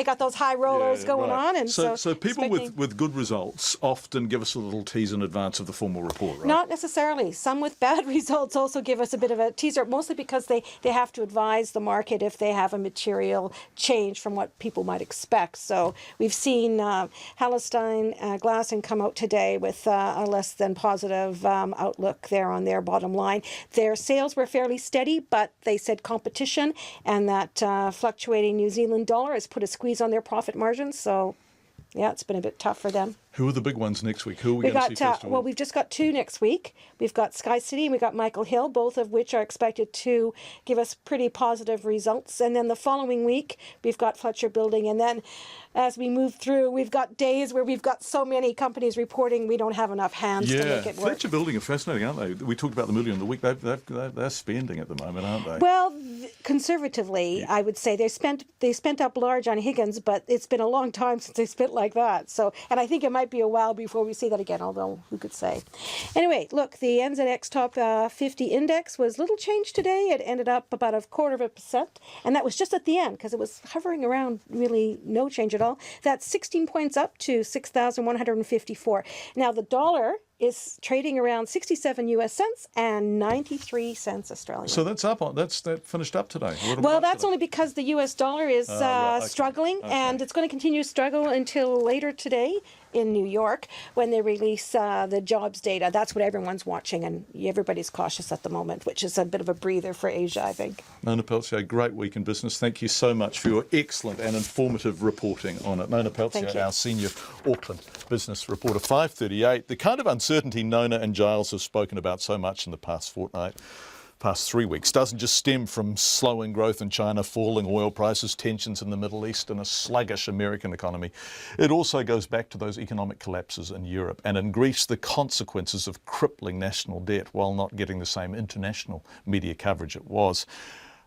got those high rollers going on. And so people with good results often give us a little tease in advance of the formal report, right? Not necessarily. Some with bad results also give us a bit of a teaser, mostly because they have to advise the market if they have a material change from what people might expect. So we've seen Hallenstein Glassen come out today with a less than positive outlook there on their bottom line. Their sales were fairly steady, but they said competition and that fluctuating New Zealand dollar has put a squeeze on their profit margins. So, yeah, it's been a bit tough for them. Who are the big ones next week? Who are we going to see first of all? Well, we've just got 2 next week. We've got Sky City and we've got Michael Hill, both of which are expected to give us pretty positive results. And then the following week, we've got Fletcher Building. And then as we move through, we've got days where we've got so many companies reporting we don't have enough hands to make it work. Fletcher Building are fascinating, aren't they? We talked about them earlier in the week. They're spending at the moment, aren't they? Well, conservatively, I would say they spent up large on Higgins, but it's been a long time since they spent like that. So, and I think it might be a while before we see that again, although who could say. Anyway, look, the NZX Top 50 Index was little change today. It ended up about 0.25%, and that was just at the end because it was hovering around really no change at all. That's 16 points up to 6,154. Now, the dollar is trading around 67 US cents and 93 cents Australian. So that's up on that finished up today. Well, that's only because the US dollar is struggling, and it's going to continue to struggle until later today in New York when they release the jobs data. That's what everyone's watching, and everybody's cautious at the moment, which is a bit of a breather for Asia, I think. Nona Peltier, great week in business. Thank you so much for your excellent and informative reporting on it. Nona Peltier, our senior Auckland business reporter. 5:38. The kind of uncertainty Nona and Giles have spoken about so much in the past 3 weeks doesn't just stem from slowing growth in China, falling oil prices, tensions in the Middle East and a sluggish American economy. It also goes back to those economic collapses in Europe and in Greece, the consequences of crippling national debt while not getting the same international media coverage it was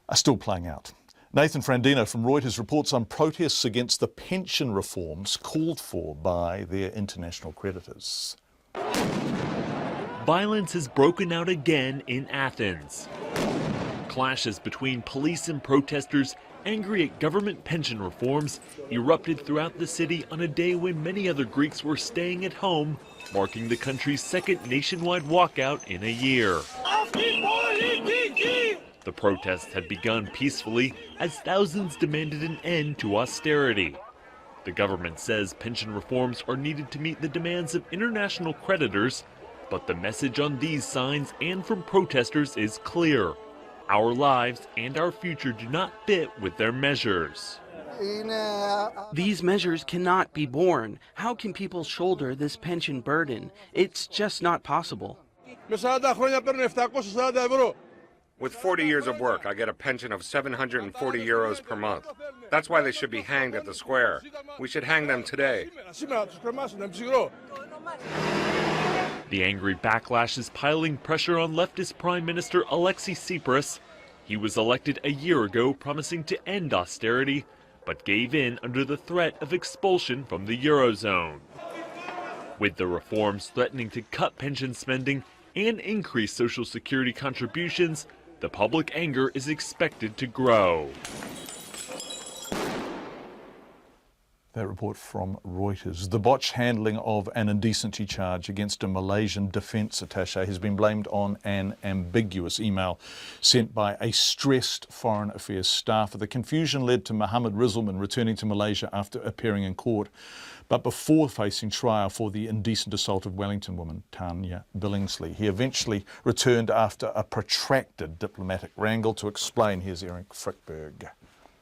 are still playing out. Nathan Frandino from Reuters reports on protests against the pension reforms called for by their international creditors. Violence has broken out again in Athens. Clashes between police and protesters angry at government pension reforms erupted throughout the city on a day when many other Greeks were staying at home, marking the country's second nationwide walkout in a year. The protests had begun peacefully as thousands demanded an end to austerity. The government says pension reforms are needed to meet the demands of international creditors, but the message on these signs and from protesters is clear. Our lives and our future do not fit with their measures. These measures cannot be borne. How can people shoulder this pension burden? It's just not possible. With 40 years of work, I get a pension of 740 euros per month. That's why they should be hanged at the square. We should hang them today. The angry backlash is piling pressure on leftist Prime Minister Alexis Tsipras. He was elected a year ago promising to end austerity, but gave in under the threat of expulsion from the Eurozone. With the reforms threatening to cut pension spending and increase Social Security contributions, the public anger is expected to grow. That report from Reuters. The botched handling of an indecency charge against a Malaysian defence attaché has been blamed on an ambiguous email sent by a stressed Foreign Affairs staffer. The confusion led to Mohammed Rizalman returning to Malaysia after appearing in court, but before facing trial for the indecent assault of Wellington woman Tanya Billingsley. He eventually returned after a protracted diplomatic wrangle. To explain, here's Eric Frickberg.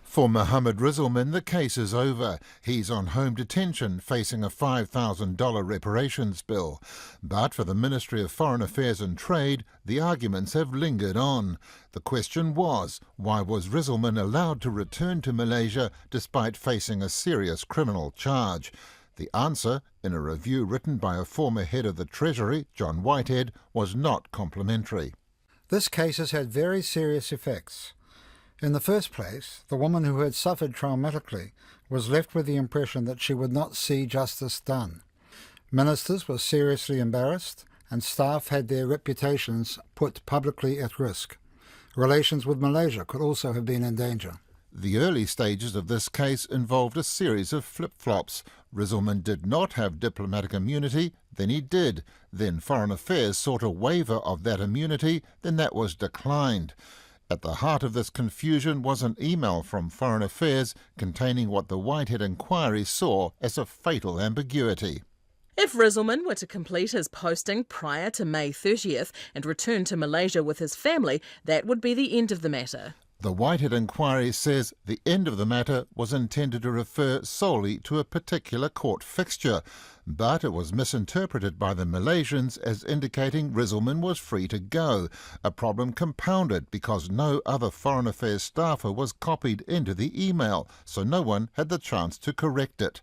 For Mohammed Rizalman, the case is over. He's on home detention, facing a $5,000 reparations bill. But for the Ministry of Foreign Affairs and Trade, the arguments have lingered on. The question was, why was Rizalman allowed to return to Malaysia despite facing a serious criminal charge? The answer, in a review written by a former head of the Treasury, John Whitehead, was not complimentary. This case has had very serious effects. In the first place, the woman who had suffered traumatically was left with the impression that she would not see justice done. Ministers were seriously embarrassed, and staff had their reputations put publicly at risk. Relations with Malaysia could also have been in danger. The early stages of this case involved a series of flip-flops. Rizalman did not have diplomatic immunity, then he did. Then Foreign Affairs sought a waiver of that immunity, then that was declined. At the heart of this confusion was an email from Foreign Affairs containing what the Whitehead inquiry saw as a fatal ambiguity. If Rizalman were to complete his posting prior to May 30th and return to Malaysia with his family, that would be the end of the matter. The Whitehead inquiry says the end of the matter was intended to refer solely to a particular court fixture, but it was misinterpreted by the Malaysians as indicating Rizalman was free to go, a problem compounded because no other Foreign Affairs staffer was copied into the email, so no one had the chance to correct it.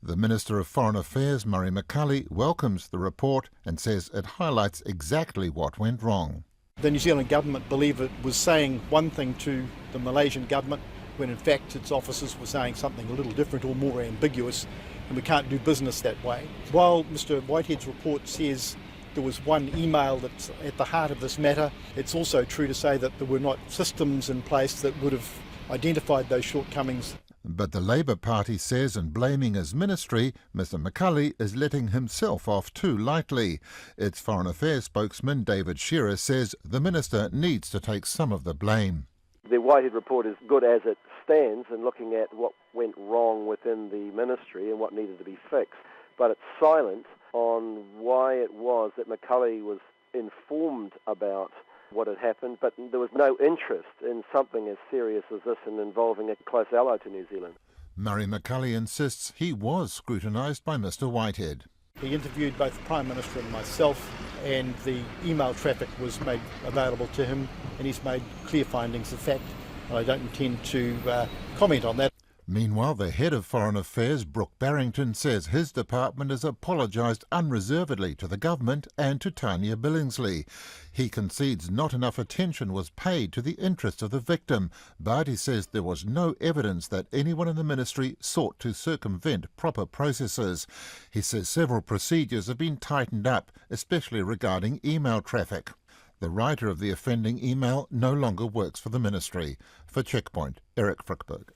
The Minister of Foreign Affairs, Murray McCulley, welcomes the report and says it highlights exactly what went wrong. The New Zealand government believed it was saying one thing to the Malaysian government when in fact its officers were saying something a little different or more ambiguous, and we can't do business that way. While Mr Whitehead's report says there was one email that's at the heart of this matter, it's also true to say that there were not systems in place that would have identified those shortcomings. But the Labour Party says in blaming his ministry, Mr McCulley is letting himself off too lightly. Its Foreign Affairs spokesman David Shearer says the minister needs to take some of the blame. The Whitehead report is good as it stands in looking at what went wrong within the ministry and what needed to be fixed, but it's silent on why it was that McCulley was informed about what had happened, but there was no interest in something as serious as this and involving a close ally to New Zealand. Murray McCulley insists he was scrutinised by Mr Whitehead. He interviewed both the Prime Minister and myself, and the email traffic was made available to him, and he's made clear findings of fact, and I don't intend to comment on that. Meanwhile, the head of Foreign Affairs, Brooke Barrington, says his department has apologised unreservedly to the government and to Tanya Billingsley. He concedes not enough attention was paid to the interests of the victim, but he says there was no evidence that anyone in the ministry sought to circumvent proper processes. He says several procedures have been tightened up, especially regarding email traffic. The writer of the offending email no longer works for the ministry. For Checkpoint, Eric Frickberg.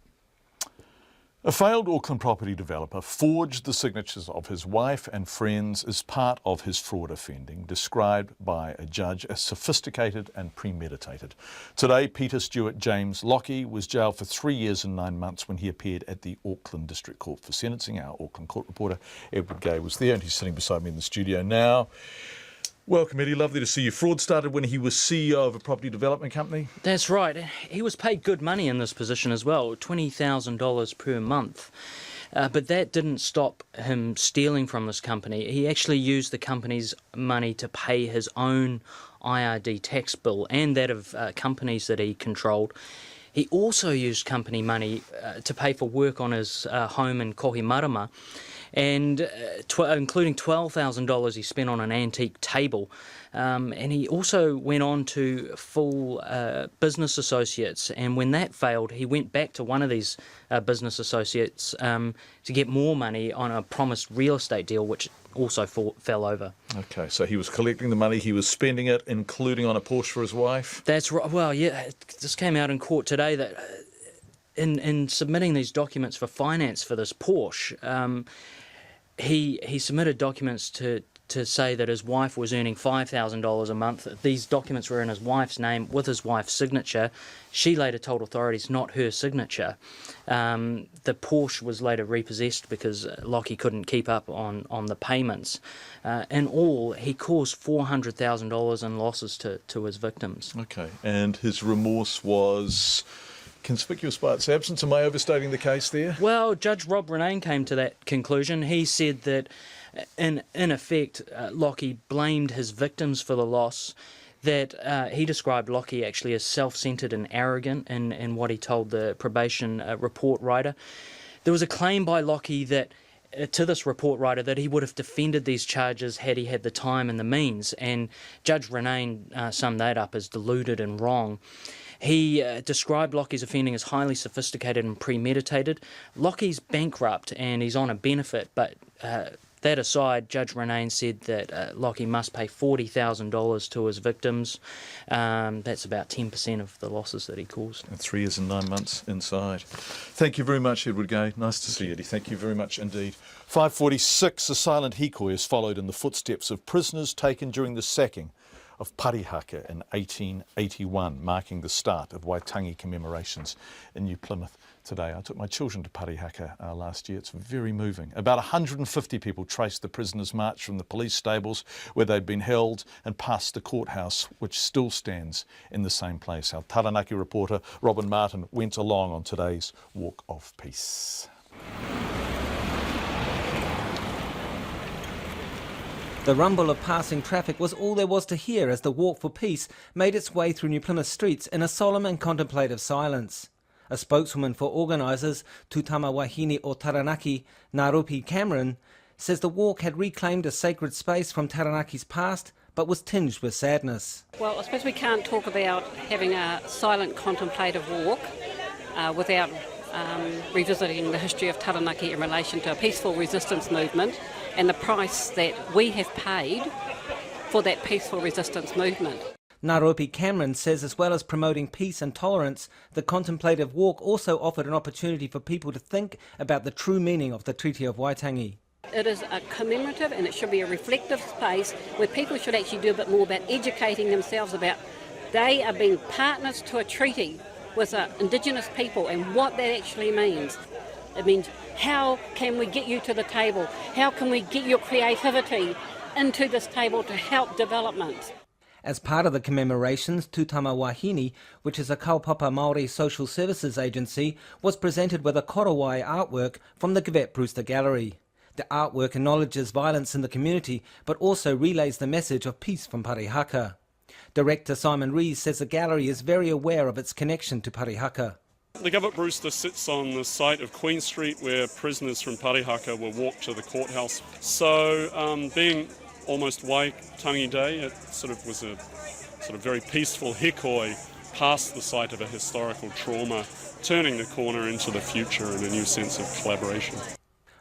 A failed Auckland property developer forged the signatures of his wife and friends as part of his fraud offending, described by a judge as sophisticated and premeditated. Today, Peter Stewart James Lockie was jailed for 3 years and 9 months when he appeared at the Auckland District Court for sentencing. Our Auckland court reporter Edward Gay was there, and he's sitting beside me in the studio now. Welcome, Eddie. Lovely to see you. Fraud started when he was CEO of a property development company. That's right. He was paid good money in this position as well, $20,000 per month. But that didn't stop him stealing from this company. He actually used the company's money to pay his own IRD tax bill and that of companies that he controlled. He also used company money to pay for work on his home in Kohimarama, and including $12,000 he spent on an antique table. And he also went on to fool business associates, and when that failed, he went back to one of these business associates to get more money on a promised real estate deal, which also fell over. Okay, so he was collecting the money, he was spending it, including on a Porsche for his wife? That's right. Well, yeah, this came out in court today that in submitting these documents for finance for this Porsche, he submitted documents to say that his wife was earning $5,000 a month. These documents were in his wife's name with his wife's signature. She later told authorities not her signature. The Porsche was later repossessed because Lockie couldn't keep up on the payments. In all, he caused $400,000 in losses to his victims. Okay, and his remorse was conspicuous by its absence. Am I overstating the case there? Well, Judge Rob Renane came to that conclusion. He said that, in effect, Lockie blamed his victims for the loss, that he described Lockie actually as self-centred and arrogant in what he told the probation report writer. There was a claim by Lockie that to this report writer that he would have defended these charges had he had the time and the means, and Judge Renane summed that up as deluded and wrong. He described Lockie's offending as highly sophisticated and premeditated. Lockie's bankrupt and he's on a benefit, but that aside, Judge Renane said that Lockie must pay $40,000 to his victims. That's about 10% of the losses that he caused. And 3 years and 9 months inside. Thank you very much, Edward Gay. Nice to see you, Eddie. Thank you very much indeed. 5:46, a silent hikoi is followed in the footsteps of prisoners taken during the sacking of Parihaka in 1881, marking the start of Waitangi commemorations in New Plymouth today. I took my children to Parihaka last year. It's very moving. About 150 people traced the prisoners' march from the police stables where they'd been held and past the courthouse, which still stands in the same place. Our Taranaki reporter Robin Martin went along on today's Walk of Peace. The rumble of passing traffic was all there was to hear as the Walk for Peace made its way through New Plymouth streets in a solemn and contemplative silence. A spokeswoman for organisers, Tūtama Wahine o Taranaki, Narupi Cameron, says the walk had reclaimed a sacred space from Taranaki's past, but was tinged with sadness. Well, I suppose we can't talk about having a silent contemplative walk without revisiting the history of Taranaki in relation to a peaceful resistance movement and the price that we have paid for that peaceful resistance movement. Naropi Cameron says as well as promoting peace and tolerance, the contemplative walk also offered an opportunity for people to think about the true meaning of the Treaty of Waitangi. It is a commemorative and it should be a reflective space where people should actually do a bit more about educating themselves about they are being partners to a treaty with Indigenous people and what that actually means. It means how can we get you to the table? How can we get your creativity into this table to help development? As part of the commemorations, Tūtama Wahine, which is a kaupapa Māori social services agency, was presented with a korowai artwork from the Gavette Brewster Gallery. The artwork acknowledges violence in the community, but also relays the message of peace from Parihaka. Director Simon Rees says the gallery is very aware of its connection to Parihaka. The Gavette Brewster sits on the site of Queen Street where prisoners from Parihaka were walked to the courthouse. So being almost Waitangi Day, it sort of was a very peaceful hikoi past the site of a historical trauma, turning the corner into the future and a new sense of collaboration.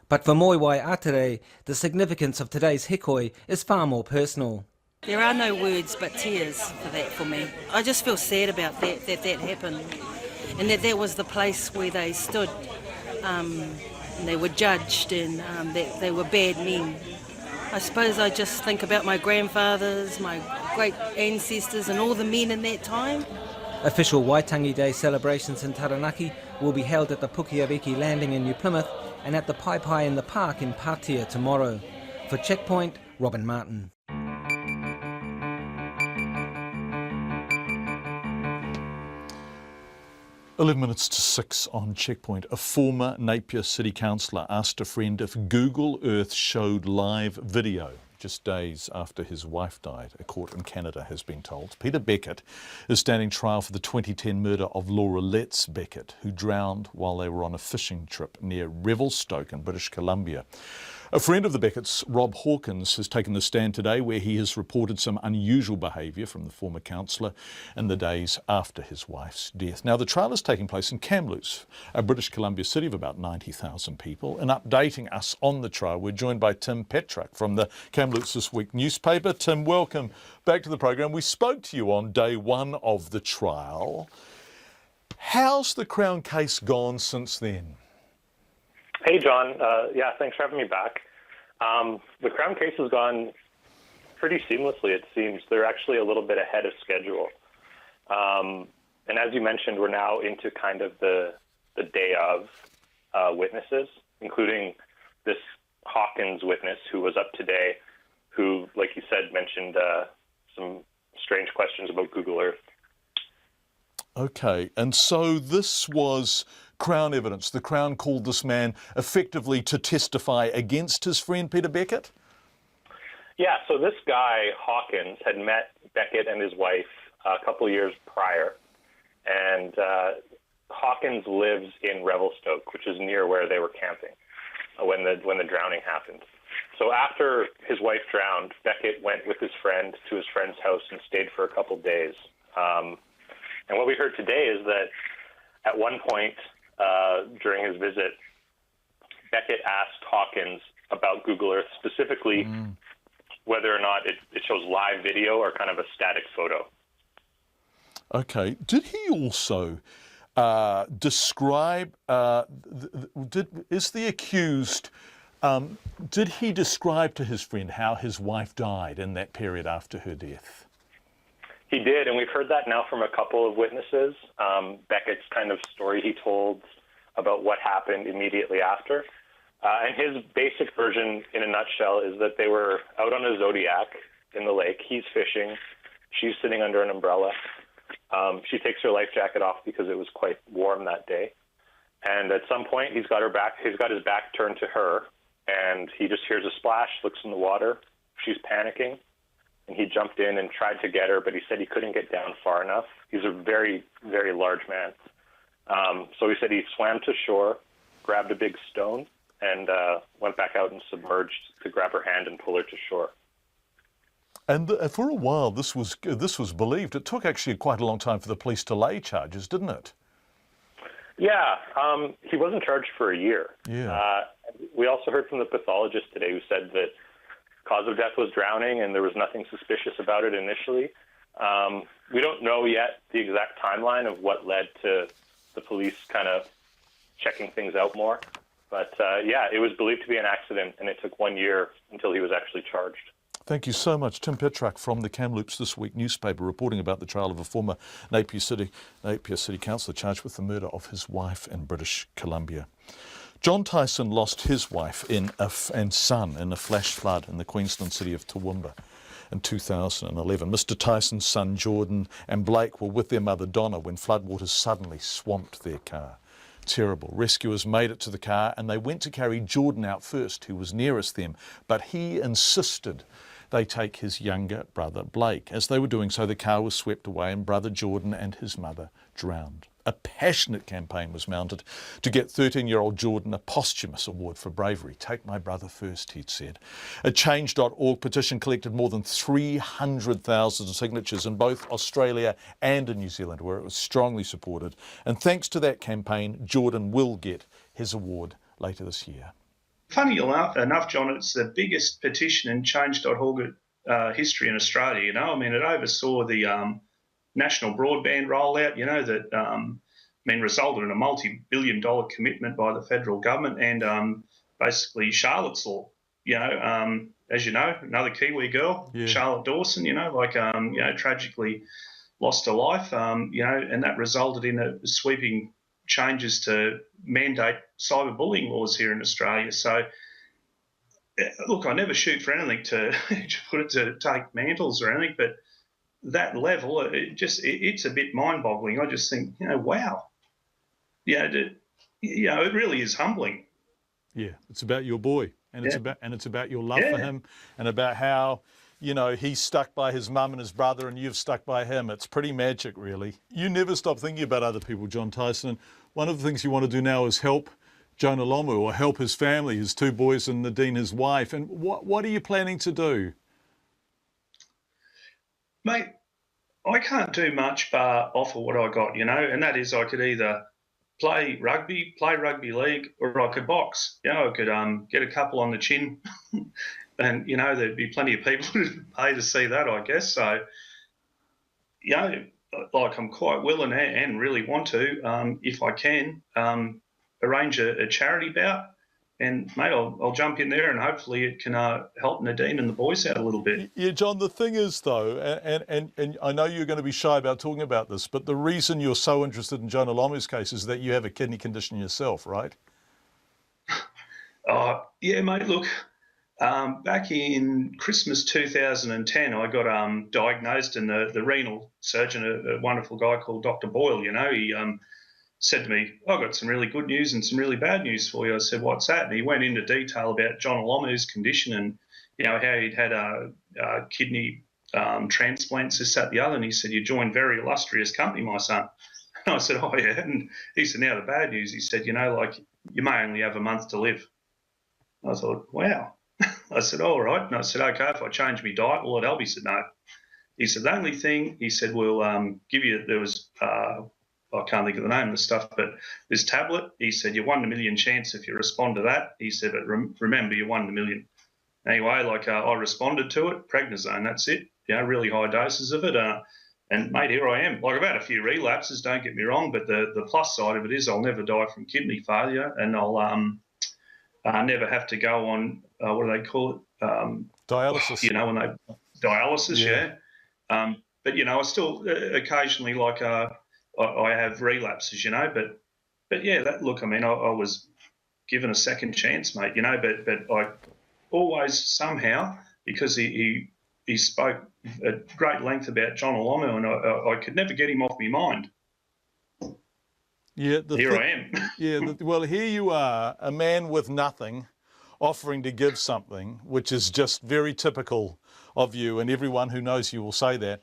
But for Moi Waiatere, the significance of today's hikoi is far more personal. There are no words but tears for that for me. I just feel sad about that happened and that was the place where they stood they were judged and they were bad men. I suppose I just think about my grandfathers, my great ancestors and all the men in that time. Official Waitangi Day celebrations in Taranaki will be held at the Pukeawiki Landing in New Plymouth and at the Pai Pai in the Park in Patia tomorrow. For Checkpoint, Robin Martin. 11 minutes to 6 on Checkpoint. A former Napier City Councillor asked a friend if Google Earth showed live video just days after his wife died, a court in Canada has been told. Peter Beckett is standing trial for the 2010 murder of Laura Letts Beckett, who drowned while they were on a fishing trip near Revelstoke in British Columbia. A friend of the Beckett's, Rob Hawkins, has taken the stand today where he has reported some unusual behaviour from the former councillor in the days after his wife's death. Now, the trial is taking place in Kamloops, a British Columbia city of about 90,000 people. And updating us on the trial, we're joined by Tim Petrak from the Kamloops This Week newspaper. Tim, welcome back to the program. We spoke to you on day one of the trial. How's the Crown case gone since then? Hey, John. Yeah, thanks for having me back. The Crown case has gone pretty seamlessly, it seems. They're actually a little bit ahead of schedule. And as you mentioned, we're now into kind of the day of witnesses, including this Hawkins witness who was up today, who, like you said, mentioned some strange questions about Google Earth. Okay, and so this was Crown evidence. The Crown called this man effectively to testify against his friend Peter Beckett? Yeah, so this guy, Hawkins, had met Beckett and his wife a couple of years prior, and Hawkins lives in Revelstoke, which is near where they were camping when the drowning happened. So after his wife drowned, Beckett went with his friend to his friend's house and stayed for a couple of days. And what we heard today is that at one point during his visit, Beckett asked Hawkins about Google Earth, specifically whether or not it shows live video or kind of a static photo. Okay. Did he also describe, is the accused, did he describe to his friend how his wife died in that period after her death? He did, and we've heard that now from a couple of witnesses. Beckett's kind of story he told about what happened immediately after. And his basic version, in a nutshell, is that they were out on a Zodiac in the lake. He's fishing. She's sitting under an umbrella. She takes her life jacket off because it was quite warm that day. And at some point, he's got his back turned to her, and he just hears a splash, looks in the water. She's panicking. And he jumped in and tried to get her, but he said he couldn't get down far enough. He's a very, very large man. So he said he swam to shore, grabbed a big stone, and went back out and submerged to grab her hand and pull her to shore. And for a while, this was believed. It took actually quite a long time for the police to lay charges, didn't it? Yeah, he wasn't charged for a year. Yeah. We also heard from the pathologist today who said that cause of death was drowning and there was nothing suspicious about it initially. We don't know yet the exact timeline of what led to the police kind of checking things out more. But yeah, it was believed to be an accident, and it took 1 year until he was actually charged. Thank you so much. Tim Petrak from the Kamloops This Week newspaper reporting about the trial of a former Napier City councillor charged with the murder of his wife in British Columbia. John Tyson lost his wife and son in a flash flood in the Queensland city of Toowoomba in 2011. Mr. Tyson's son Jordan and Blake were with their mother Donna when floodwaters suddenly swamped their car. Terrible. Rescuers made it to the car and they went to carry Jordan out first, who was nearest them, but he insisted they take his younger brother Blake. As they were doing so, the car was swept away and brother Jordan and his mother drowned. A passionate campaign was mounted to get 13-year-old Jordan a posthumous award for bravery. Take my brother first, he'd said. A Change.org petition collected more than 300,000 signatures in both Australia and in New Zealand, where it was strongly supported. And thanks to that campaign, Jordan will get his award later this year. Funny enough, John, it's the biggest petition in Change.org history in Australia. You know, I mean, it oversaw the national broadband rollout, you know, that resulted in a multi-billion-dollar commitment by the federal government and basically Charlotte's Law. As you know, another Kiwi girl, Charlotte Dawson, tragically lost her life, and that resulted in a sweeping changes to mandate cyberbullying laws here in Australia. So, look, I never shoot for anything to put it to take mantles or anything, but that level, it's a bit mind-boggling. I just think, wow. It really is humbling. Yeah, it's about your boy, and it's about your love for him, and about how, he's stuck by his mum and his brother, and you've stuck by him. It's pretty magic, really. You never stop thinking about other people, John Tyson. And one of the things you want to do now is help Jonah Lomu, or help his family, his two boys and Nadine, his wife. And what are you planning to do? Mate, I can't do much but offer what I got, and that is I could either play rugby league, or I could box. I could get a couple on the chin and, there'd be plenty of people who'd pay to see that, I guess. So, I'm quite willing and really want to, if I can, arrange a charity bout. And, mate, I'll jump in there and hopefully it can help Nadine and the boys out a little bit. Yeah, John, the thing is, though, and I know you're going to be shy about talking about this, but the reason you're so interested in Jonah Lomu's case is that you have a kidney condition yourself, right? Yeah, mate, look, back in Christmas 2010, I got diagnosed, and the renal surgeon, a wonderful guy called Dr. Boyle, he said to me, I've got some really good news and some really bad news for you. I said, what's that? And he went into detail about John Lomu's condition and, how he'd had a kidney transplants, this, that, the other. And he said, you joined very illustrious company, my son. And I said, oh, yeah. And he said, now the bad news. He said, you may only have a month to live. I thought, wow. I said, all right. And I said, okay, if I change my diet, will it help? He said, no. He said, the only thing, he said, we'll give you, there was... I can't think of the name of the stuff, but this tablet, he said, you're 1 in a million chance if you respond to that. He said, but remember, you're 1 in a million. Anyway, I responded to it, prednisone, that's it, really high doses of it. And, mate, here I am. I've had a few relapses, don't get me wrong, but the plus side of it is I'll never die from kidney failure, and I'll never have to go on, what do they call it? Dialysis. When they... Dialysis, yeah. But, I still occasionally, I have relapses, but yeah, I was given a second chance, mate, but I always somehow, because he spoke at great length about John Lomu, and I could never get him off my mind. Yeah, here I am. Well, here you are, a man with nothing, offering to give something, which is just very typical of you, and everyone who knows you will say that.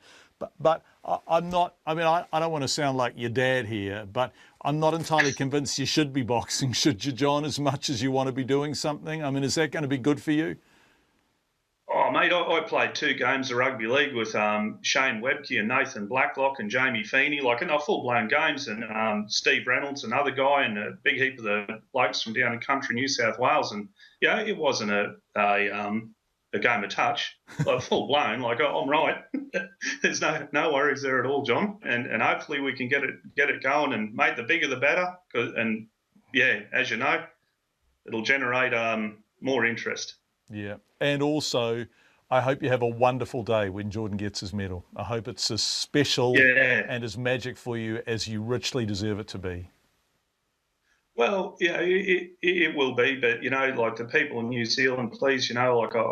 But I'm not, I don't want to sound like your dad here, but I'm not entirely convinced you should be boxing, should you, John, as much as you want to be doing something? Is that going to be good for you? Oh, mate, I played 2 games of rugby league with Shane Webke and Nathan Blacklock and Jamie Feeney, and they're full-blown games, and Steve Reynolds, another guy, and a big heap of the blokes from down in country New South Wales. And, it wasn't a game of touch, full-blown, I'm right. There's no worries there at all, John. And hopefully we can get it going, and, mate, the bigger the better. And, yeah, as you know, it'll generate more interest. Yeah, and also I hope you have a wonderful day when Jordan gets his medal. I hope it's as special and as magic for you as you richly deserve it to be. Well, it will be, but, the people in New Zealand, please, I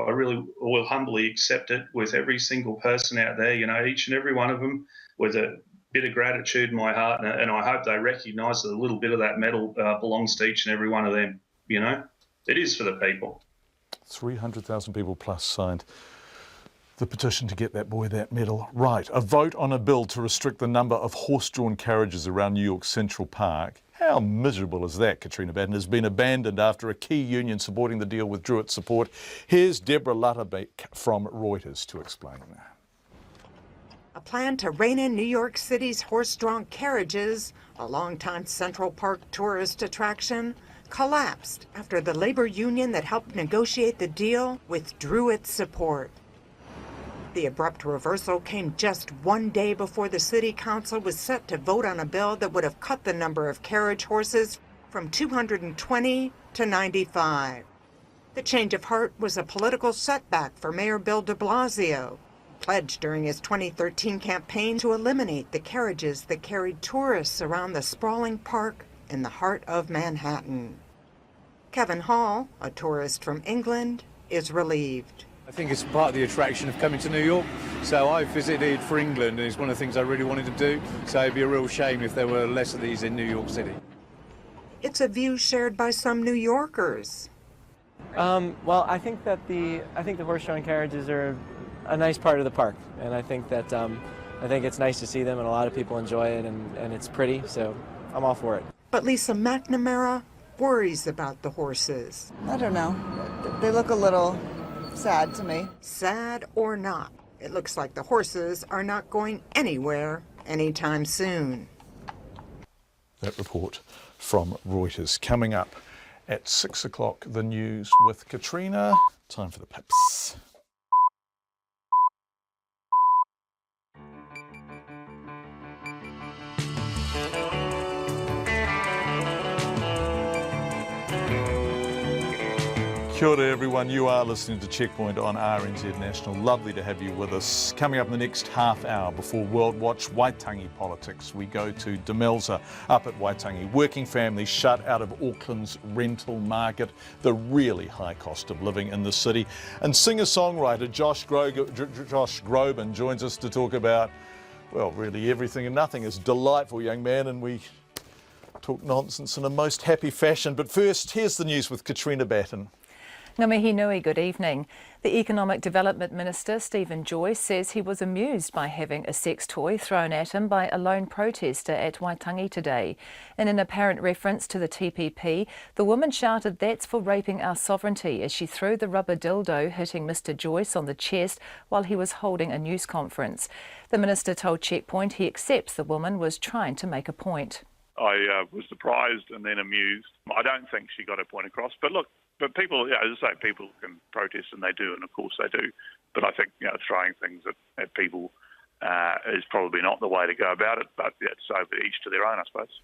really will humbly accept it with every single person out there, each and every one of them, with a bit of gratitude in my heart, and I hope they recognise that a little bit of that medal belongs to each and every one of them, It is for the people. 300,000 people plus signed the petition to get that boy that medal. Right, a vote on a bill to restrict the number of horse-drawn carriages around New York Central Park. How miserable is that, Katrina Batten? Has been abandoned after a key union supporting the deal withdrew its support. Here's Deborah Lutterbeck from Reuters to explain that. A plan to rein in New York City's horse-drawn carriages, a longtime Central Park tourist attraction, collapsed after the labor union that helped negotiate the deal withdrew its support. The abrupt reversal came just one day before the city council was set to vote on a bill that would have cut the number of carriage horses from 220 to 95. The change of heart was a political setback for Mayor Bill de Blasio, pledged during his 2013 campaign to eliminate the carriages that carried tourists around the sprawling park in the heart of Manhattan. Kevin Hall, a tourist from England, is relieved. I think it's part of the attraction of coming to New York. So I visited for England, and it's one of the things I really wanted to do. So it'd be a real shame if there were less of these in New York City. It's a view shared by some New Yorkers. Well, I think the horse-drawn carriages are a nice part of the park, and I think it's nice to see them, and a lot of people enjoy it, and it's pretty. So I'm all for it. But Lisa McNamara worries about the horses. I don't know. They look a little sad to me. Sad or not, it looks like the horses are not going anywhere anytime soon. That report from Reuters. Coming up at 6 o'clock, the news with Katrina. Time for the pips. Kia ora everyone, you are listening to Checkpoint on RNZ National. Lovely to have you with us. Coming up in the next half hour before World Watch Waitangi politics, we go to Demelza up at Waitangi. Working families shut out of Auckland's rental market, the really high cost of living in the city. And singer-songwriter Josh Groban joins us to talk about, well, really everything and nothing. Is delightful young man, and we talk nonsense in a most happy fashion. But first, here's the news with Katrina Batten. Ngā mihi nui, good evening. The Economic Development Minister, Stephen Joyce, says he was amused by having a sex toy thrown at him by a lone protester at Waitangi today. In an apparent reference to the TPP, the woman shouted, "That's for raping our sovereignty," as she threw the rubber dildo, hitting Mr Joyce on the chest while he was holding a news conference. The minister told Checkpoint he accepts the woman was trying to make a point. I was surprised and then amused. I don't think she got her point across, but look, but people, as I say, people can protest, and they do, and of course they do. But I think throwing things at people is probably not the way to go about it. But it's over each to their own, I suppose.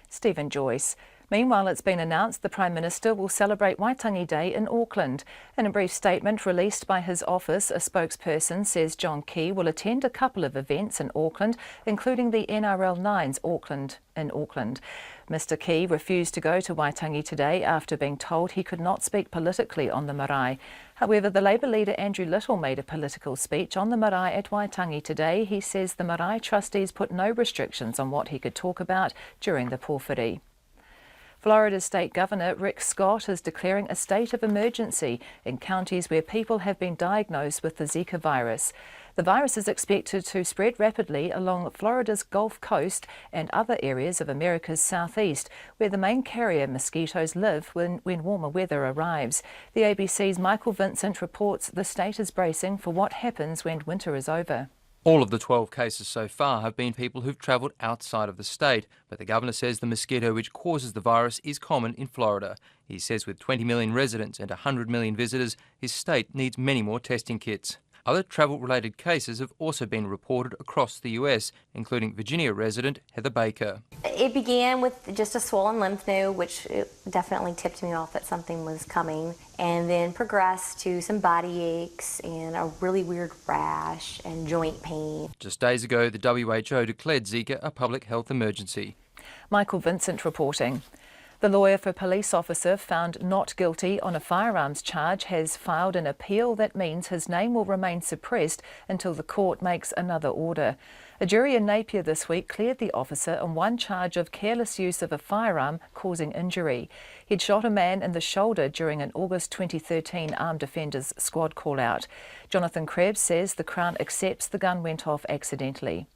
Stephen Joyce. Meanwhile, it's been announced the Prime Minister will celebrate Waitangi Day in Auckland. In a brief statement released by his office, a spokesperson says John Campbell will attend a couple of events in Auckland, including the NRL Nines in Auckland. Mr Campbell refused to go to Waitangi today after being told he could not speak politically on the marae. However, the Labour leader Andrew Little made a political speech on the marae at Waitangi today. He says the marae trustees put no restrictions on what he could talk about during the pōwhiri. Florida's State Governor Rick Scott is declaring a state of emergency in counties where people have been diagnosed with the Zika virus. The virus is expected to spread rapidly along Florida's Gulf Coast and other areas of America's southeast, where the main carrier mosquitoes live when warmer weather arrives. The ABC's Michael Vincent reports the state is bracing for what happens when winter is over. All of the 12 cases so far have been people who've travelled outside of the state, but the governor says the mosquito which causes the virus is common in Florida. He says with 20 million residents and 100 million visitors, his state needs many more testing kits. Other travel-related cases have also been reported across the US, including Virginia resident Heather Baker. It began with just a swollen lymph node, which definitely tipped me off that something was coming, and then progressed to some body aches and a really weird rash and joint pain. Just days ago, the WHO declared Zika a public health emergency. Michael Vincent reporting. The lawyer for police officer found not guilty on a firearms charge has filed an appeal that means his name will remain suppressed until the court makes another order. A jury in Napier this week cleared the officer on one charge of careless use of a firearm causing injury. He'd shot a man in the shoulder during an August 2013 Armed Offenders Squad call-out. Jonathan Krebs says the Crown accepts the gun went off accidentally.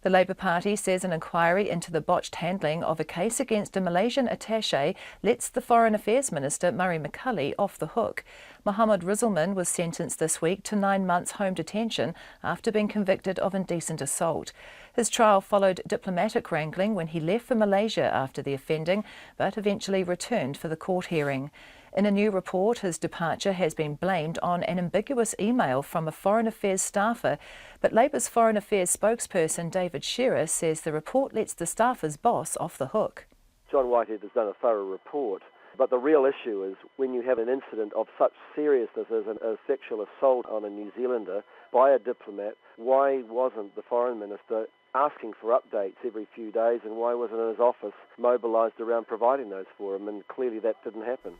The Labour Party says an inquiry into the botched handling of a case against a Malaysian attaché lets the Foreign Affairs Minister Murray McCulley off the hook. Mohammed Rizalman was sentenced this week to 9 months home detention after being convicted of indecent assault. His trial followed diplomatic wrangling when he left for Malaysia after the offending, but eventually returned for the court hearing. In a new report, his departure has been blamed on an ambiguous email from a Foreign Affairs staffer, but Labour's Foreign Affairs spokesperson David Shearer says the report lets the staffer's boss off the hook. John Whitehead has done a thorough report, but the real issue is when you have an incident of such seriousness as a sexual assault on a New Zealander by a diplomat, why wasn't the Foreign Minister asking for updates every few days, and why wasn't his office mobilised around providing those for him? And clearly that didn't happen.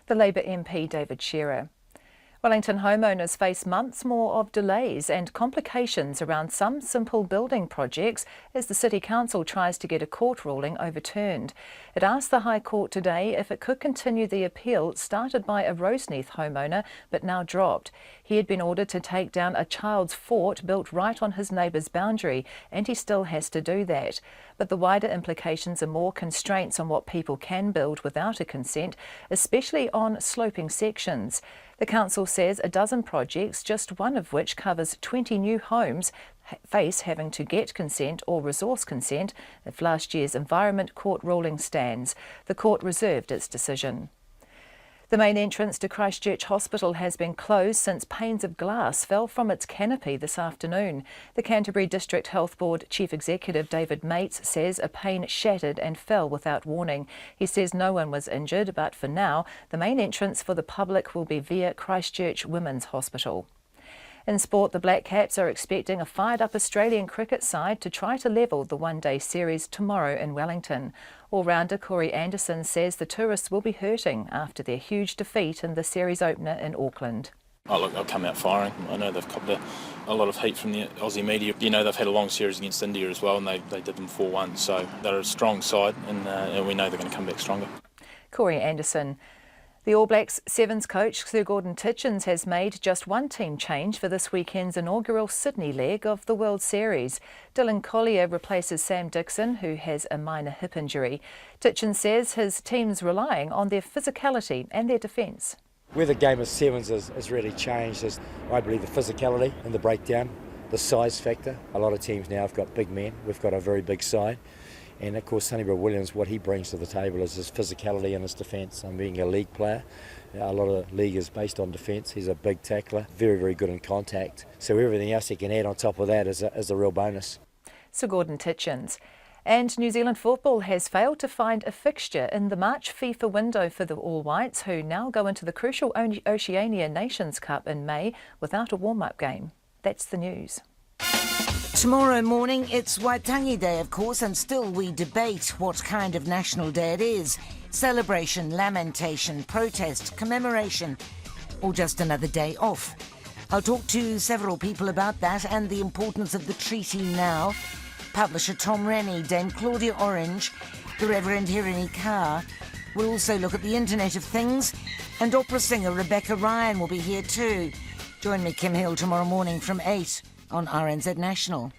The Labour MP David Shearer. Wellington homeowners face months more of delays and complications around some simple building projects as the City Council tries to get a court ruling overturned. It asked the High Court today if it could continue the appeal started by a Roseneath homeowner but now dropped. He had been ordered to take down a child's fort built right on his neighbour's boundary, and he still has to do that. But the wider implications are more constraints on what people can build without a consent, especially on sloping sections. The council says a dozen projects, just one of which covers 20 new homes, face having to get consent or resource consent if last year's Environment Court ruling stands. The court reserved its decision. The main entrance to Christchurch Hospital has been closed since panes of glass fell from its canopy this afternoon. The Canterbury District Health Board Chief Executive David Mates says a pane shattered and fell without warning. He says no one was injured, but for now, the main entrance for the public will be via Christchurch Women's Hospital. In sport, the Black Caps are expecting a fired-up Australian cricket side to try to level the one-day series tomorrow in Wellington. All-rounder Corey Anderson says the tourists will be hurting after their huge defeat in the series opener in Auckland. Oh look, they'll come out firing. I know they've copped a lot of heat from the Aussie media. You know, they've had a long series against India as well, and they did them 4-1, so they're a strong side, and we know they're going to come back stronger. Corey Anderson. The All Blacks Sevens coach Sir Gordon Titchens has made just one team change for this weekend's inaugural Sydney leg of the World Series. Dylan Collier replaces Sam Dixon, who has a minor hip injury. Titchens says his team's relying on their physicality and their defence. Where the game of sevens has really changed is, I believe, the physicality and the breakdown, the size factor. A lot of teams now have got big men. We've got a very big side. And of course, Sonny Bill Williams, what he brings to the table is his physicality and his defence. Being a league player, a lot of the league is based on defence. He's a big tackler, very, very good in contact. So everything else he can add on top of that is a real bonus. Sir Gordon Titchens. And New Zealand football has failed to find a fixture in the March FIFA window for the All Whites, who now go into the crucial Oceania Nations Cup in May without a warm-up game. That's the news. Tomorrow morning, it's Waitangi Day, of course, and still we debate what kind of national day it is. Celebration, lamentation, protest, commemoration, or just another day off. I'll talk to several people about that and the importance of the treaty now. Publisher Tom Rennie, Dame Claudia Orange, the Reverend Hirini Carr. We'll also look at the Internet of Things, and opera singer Rebecca Ryan will be here too. Join me, Kim Hill, tomorrow morning from 8 on RNZ National.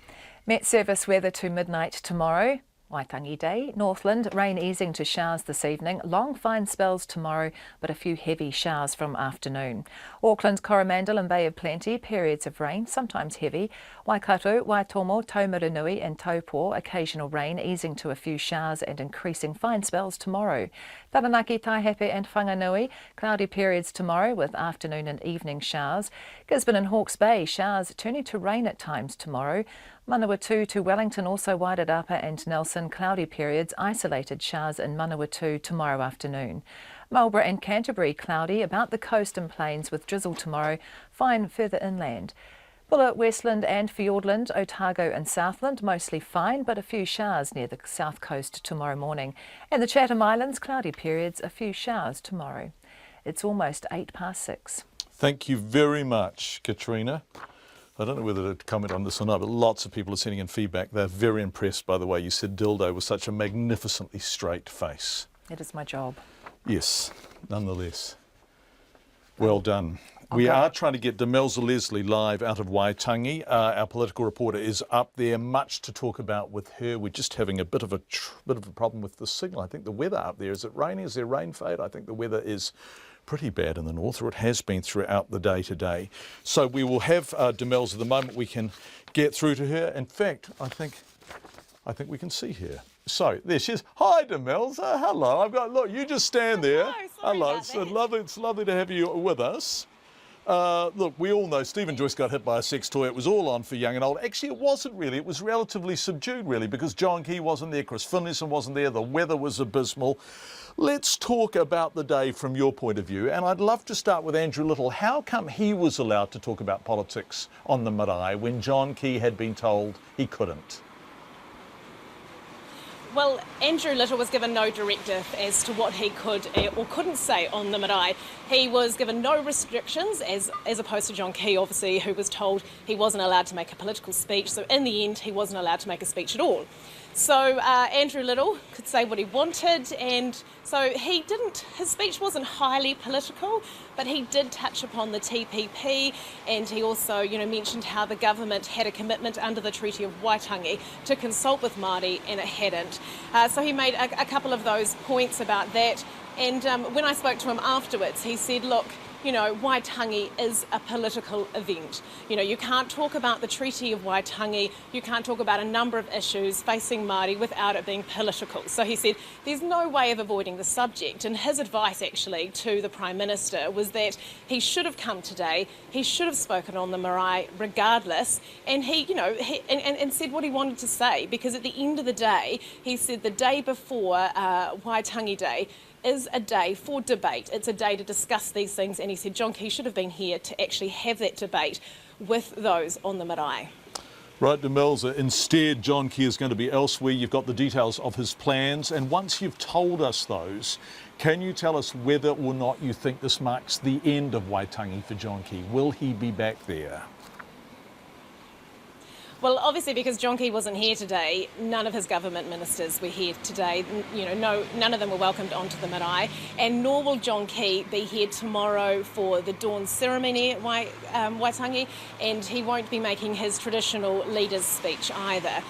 Met service weather to midnight tomorrow. Waitangi Day, Northland, rain easing to showers this evening, long fine spells tomorrow, but a few heavy showers from afternoon. Auckland, Coromandel and Bay of Plenty, periods of rain, sometimes heavy. Waikato, Waitomo, Taumarunui and Taupo, occasional rain easing to a few showers and increasing fine spells tomorrow. Taranaki, Taihape and Whanganui, cloudy periods tomorrow with afternoon and evening showers. Gisborne and Hawke's Bay, showers turning to rain at times tomorrow. Manawatu to Wellington, also Wairarapa and Nelson, cloudy periods, isolated showers in Manawatu tomorrow afternoon. Marlborough and Canterbury, cloudy, about the coast and plains with drizzle tomorrow, fine further inland. Bulla, Westland and Fiordland, Otago and Southland, mostly fine, but a few showers near the south coast tomorrow morning. And the Chatham Islands, cloudy periods, a few showers tomorrow. It's almost 6:08. Thank you very much, Katrina. I don't know whether to comment on this or not, but lots of people are sending in feedback. They're very impressed by the way you said dildo with such a magnificently straight face. It is my job. Yes, nonetheless. Well done. Okay. We are trying to get Demelza Leslie live out of Waitangi. Our political reporter is up there. Much to talk about with her. We're just having a bit of a problem with the signal. I think the weather up there, is it raining? Is there rain fade? I think the weather is pretty bad in the north, or it has been throughout the day today. So we will have Demelza the moment we can get through to her. In fact, I think we can see her. So there she is. Hi, Demelza. Hello. Look, you just stand there. Hello. It's lovely to have you with us. Look, we all know Stephen Joyce got hit by a sex toy. It was all on for young and old. Actually, it wasn't really. It was relatively subdued, really, because John Key wasn't there, Chris Finlayson wasn't there, the weather was abysmal. Let's talk about the day from your point of view, and I'd love to start with Andrew Little. How come he was allowed to talk about politics on the marae when John Key had been told he couldn't? Well, Andrew Little was given no directive as to what he could or couldn't say on the marae. He was given no restrictions, as opposed to John Key, obviously, who was told he wasn't allowed to make a political speech. So in the end, he wasn't allowed to make a speech at all. So Andrew Little could say what he wanted, and so he didn't. His speech wasn't highly political, but he did touch upon the TPP, and he also, mentioned how the government had a commitment under the Treaty of Waitangi to consult with Māori, and it hadn't. So he made a couple of those points about that. And when I spoke to him afterwards, he said, look, Waitangi is a political event. You can't talk about the Treaty of Waitangi, you can't talk about a number of issues facing Māori without it being political. So he said there's no way of avoiding the subject, and his advice actually to the Prime Minister was that he should have come today, he should have spoken on the marae regardless, and he said what he wanted to say, because at the end of the day, he said the day before Waitangi Day is a day for debate. It's a day to discuss these things, and he said John Key should have been here to actually have that debate with those on the marae. Right, Demelza, instead John Key is going to be elsewhere. You've got the details of his plans, and once you've told us those, can you tell us whether or not you think this marks the end of Waitangi for John Key? Will he be back there? Well, obviously, because John Key wasn't here today, none of his government ministers were here today. None of them were welcomed onto the marae, and nor will John Key be here tomorrow for the dawn ceremony at Waitangi, and he won't be making his traditional leader's speech either.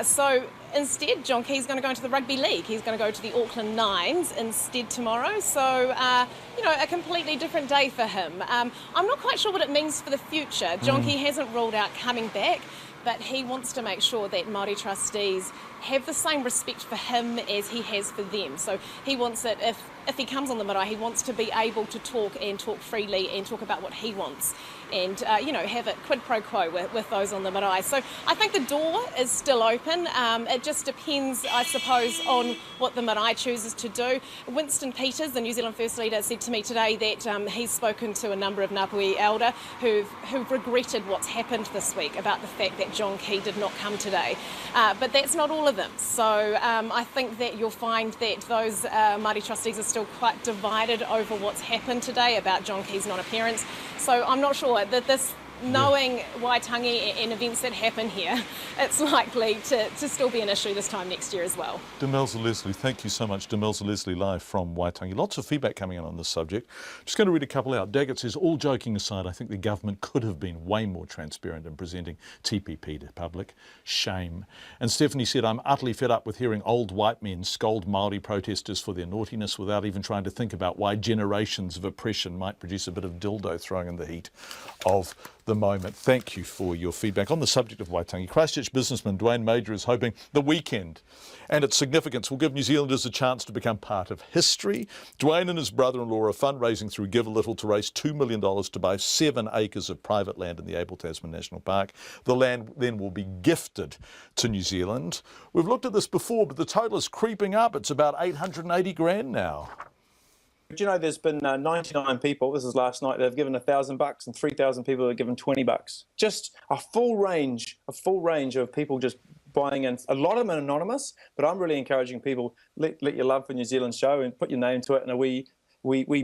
So instead, John Key's going to go into the Rugby League. He's going to go to the Auckland Nines instead tomorrow. So, a completely different day for him. I'm not quite sure what it means for the future. John Key hasn't ruled out coming back, but he wants to make sure that Māori trustees have the same respect for him as he has for them. So he wants it, if he comes on the marae, he wants to be able to talk freely and talk about what he wants, and have it quid pro quo with those on the marae. So I think the door is still open. It just depends, I suppose, on what the marae chooses to do. Winston Peters, the New Zealand First Leader, said to me today that he's spoken to a number of Ngāpuhi elder who've regretted what's happened this week about the fact that John Key did not come today. But that's not all of them. So I think that you'll find that those Māori trustees are still quite divided over what's happened today about John Key's non-appearance. So I'm not sure that this, knowing Waitangi and events that happen here, it's likely to still be an issue this time next year as well. Demelza Leslie, thank you so much. Demelza Leslie live from Waitangi. Lots of feedback coming in on this subject. Just going to read a couple out. Daggett says, all joking aside, I think the government could have been way more transparent in presenting TPP to public. Shame. And Stephanie said, I'm utterly fed up with hearing old white men scold Māori protesters for their naughtiness without even trying to think about why generations of oppression might produce a bit of dildo throwing in the heat of the moment. Thank you for your feedback. On the subject of Waitangi, Christchurch businessman Dwayne Major is hoping the weekend and its significance will give New Zealanders a chance to become part of history. Dwayne and his brother-in-law are fundraising through Give a Little to raise $2 million to buy 7 acres of private land in the Abel Tasman National Park. The land then will be gifted to New Zealand. We've looked at this before, but the total is creeping up. It's about 880 grand now. Do you know there's been 99 people, this is last night, they've given $1,000 and 3,000 people have given $20. Just a full range of people just buying in. A lot of them are anonymous, but I'm really encouraging people, let your love for New Zealand show and put your name to it in a wee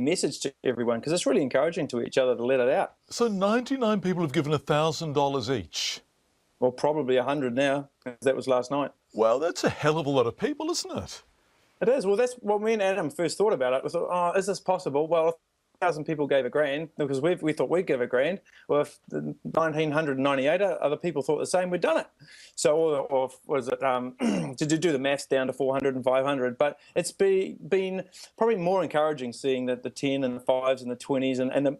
message to everyone, because it's really encouraging to each other to let it out. So 99 people have given $1,000 each? Well, probably 100 now, because that was last night. Well, that's a hell of a lot of people, isn't it? It is. Well, that's what me and Adam first thought about it. We thought, is this possible? Well, 5,000 people gave $1,000 because we thought we'd give $1,000. Well, if 1,998 other people thought the same, we'd done it. So, or was it, to do the maths down to 400 and 500, but it's been probably more encouraging seeing that the 10 and the 5s and the 20s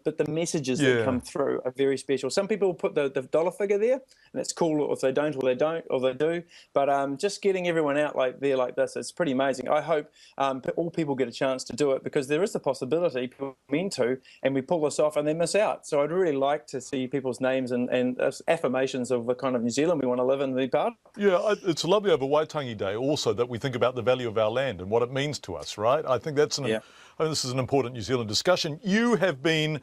but the messages that come through are very special. Some people put the dollar figure there, and it's cool if they don't, or they don't, or they do. But just getting everyone out like this, it's pretty amazing. I hope all people get a chance to do it, because there is the possibility people mean to, and we pull this off and they miss out. So I'd really like to see people's names and affirmations of the kind of New Zealand we want to live in and be part of. Yeah, it's lovely over Waitangi Day also that we think about the value of our land and what it means to us, right? I think that's this is an important New Zealand discussion. You have been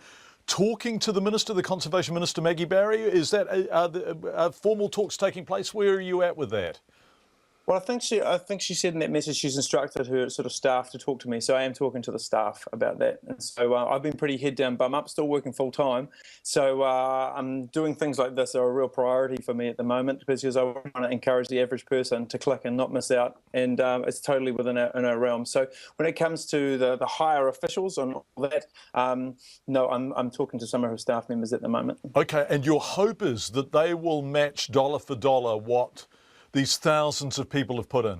talking to the Minister, the Conservation Minister, Maggie Barry. Is that are formal talks taking place? Where are you at with that? Well, I think she said in that message she's instructed her sort of staff to talk to me. So I am talking to the staff about that. And so I've been pretty head down, bum up, still working full time. So I'm doing things like this are a real priority for me at the moment, because I want to encourage the average person to click and not miss out. And it's totally within our realm. So when it comes to the higher officials and all that, no, I'm talking to some of her staff members at the moment. Okay, and your hope is that they will match dollar for dollar what these thousands of people have put in?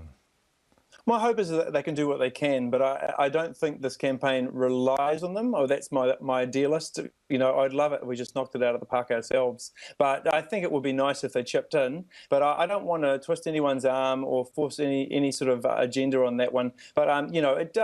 My hope is that they can do what they can, but I don't think this campaign relies on them. That's my idealist. I'd love it if we just knocked it out of the park ourselves. But I think it would be nice if they chipped in. But I don't want to twist anyone's arm or force any sort of agenda on that one. But, it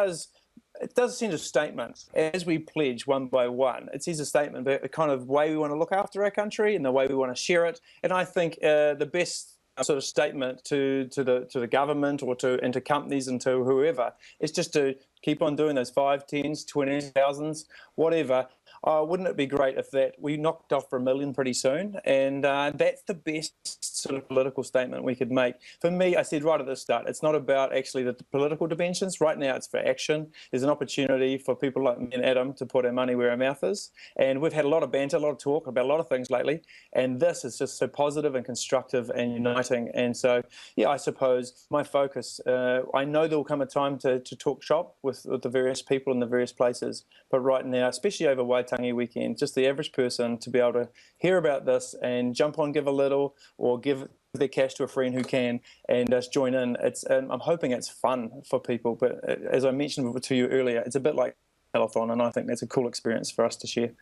does send a statement. As we pledge one by one, it sends a statement about the kind of way we want to look after our country and the way we want to share it. And I think the best sort of statement to the government or to companies and to whoever is just to keep on doing those 5, 10s, 20s, thousands, whatever. Wouldn't it be great if we knocked off for 1 million pretty soon? And that's the best sort of political statement we could make. For me, I said right at the start, it's not about actually the political dimensions. Right now, it's for action. There's an opportunity for people like me and Adam to put our money where our mouth is. And we've had a lot of banter, a lot of talk about a lot of things lately. And this is just so positive and constructive and uniting. And so, yeah, I suppose my focus, I know there will come a time to talk shop with the various people in the various places. But right now, especially over Waitangi weekend, just the average person to be able to hear about this and jump on, give a little, or give their cash to a friend who can, and just join in. I'm hoping it's fun for people, but as I mentioned to you earlier, it's a bit like a telethon, and I think that's a cool experience for us to share.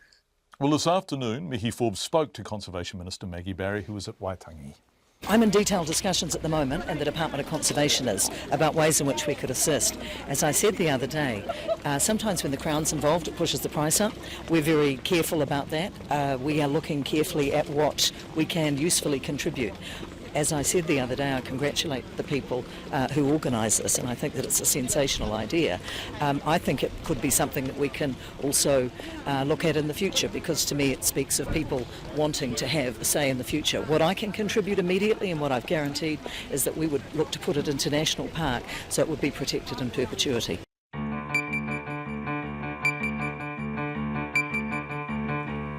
Well, this afternoon, Mihi Forbes spoke to Conservation Minister Maggie Barry, who was at Waitangi. I'm in detailed discussions at the moment, and the Department of Conservation is, about ways in which we could assist. As I said the other day, sometimes when the Crown's involved, it pushes the price up. We're very careful about that. We are looking carefully at what we can usefully contribute. As I said the other day, I congratulate the people who organise this, and I think that it's a sensational idea. I think it could be something that we can also look at in the future, because to me it speaks of people wanting to have a say in the future. What I can contribute immediately, and what I've guaranteed, is that we would look to put it into National Park so it would be protected in perpetuity.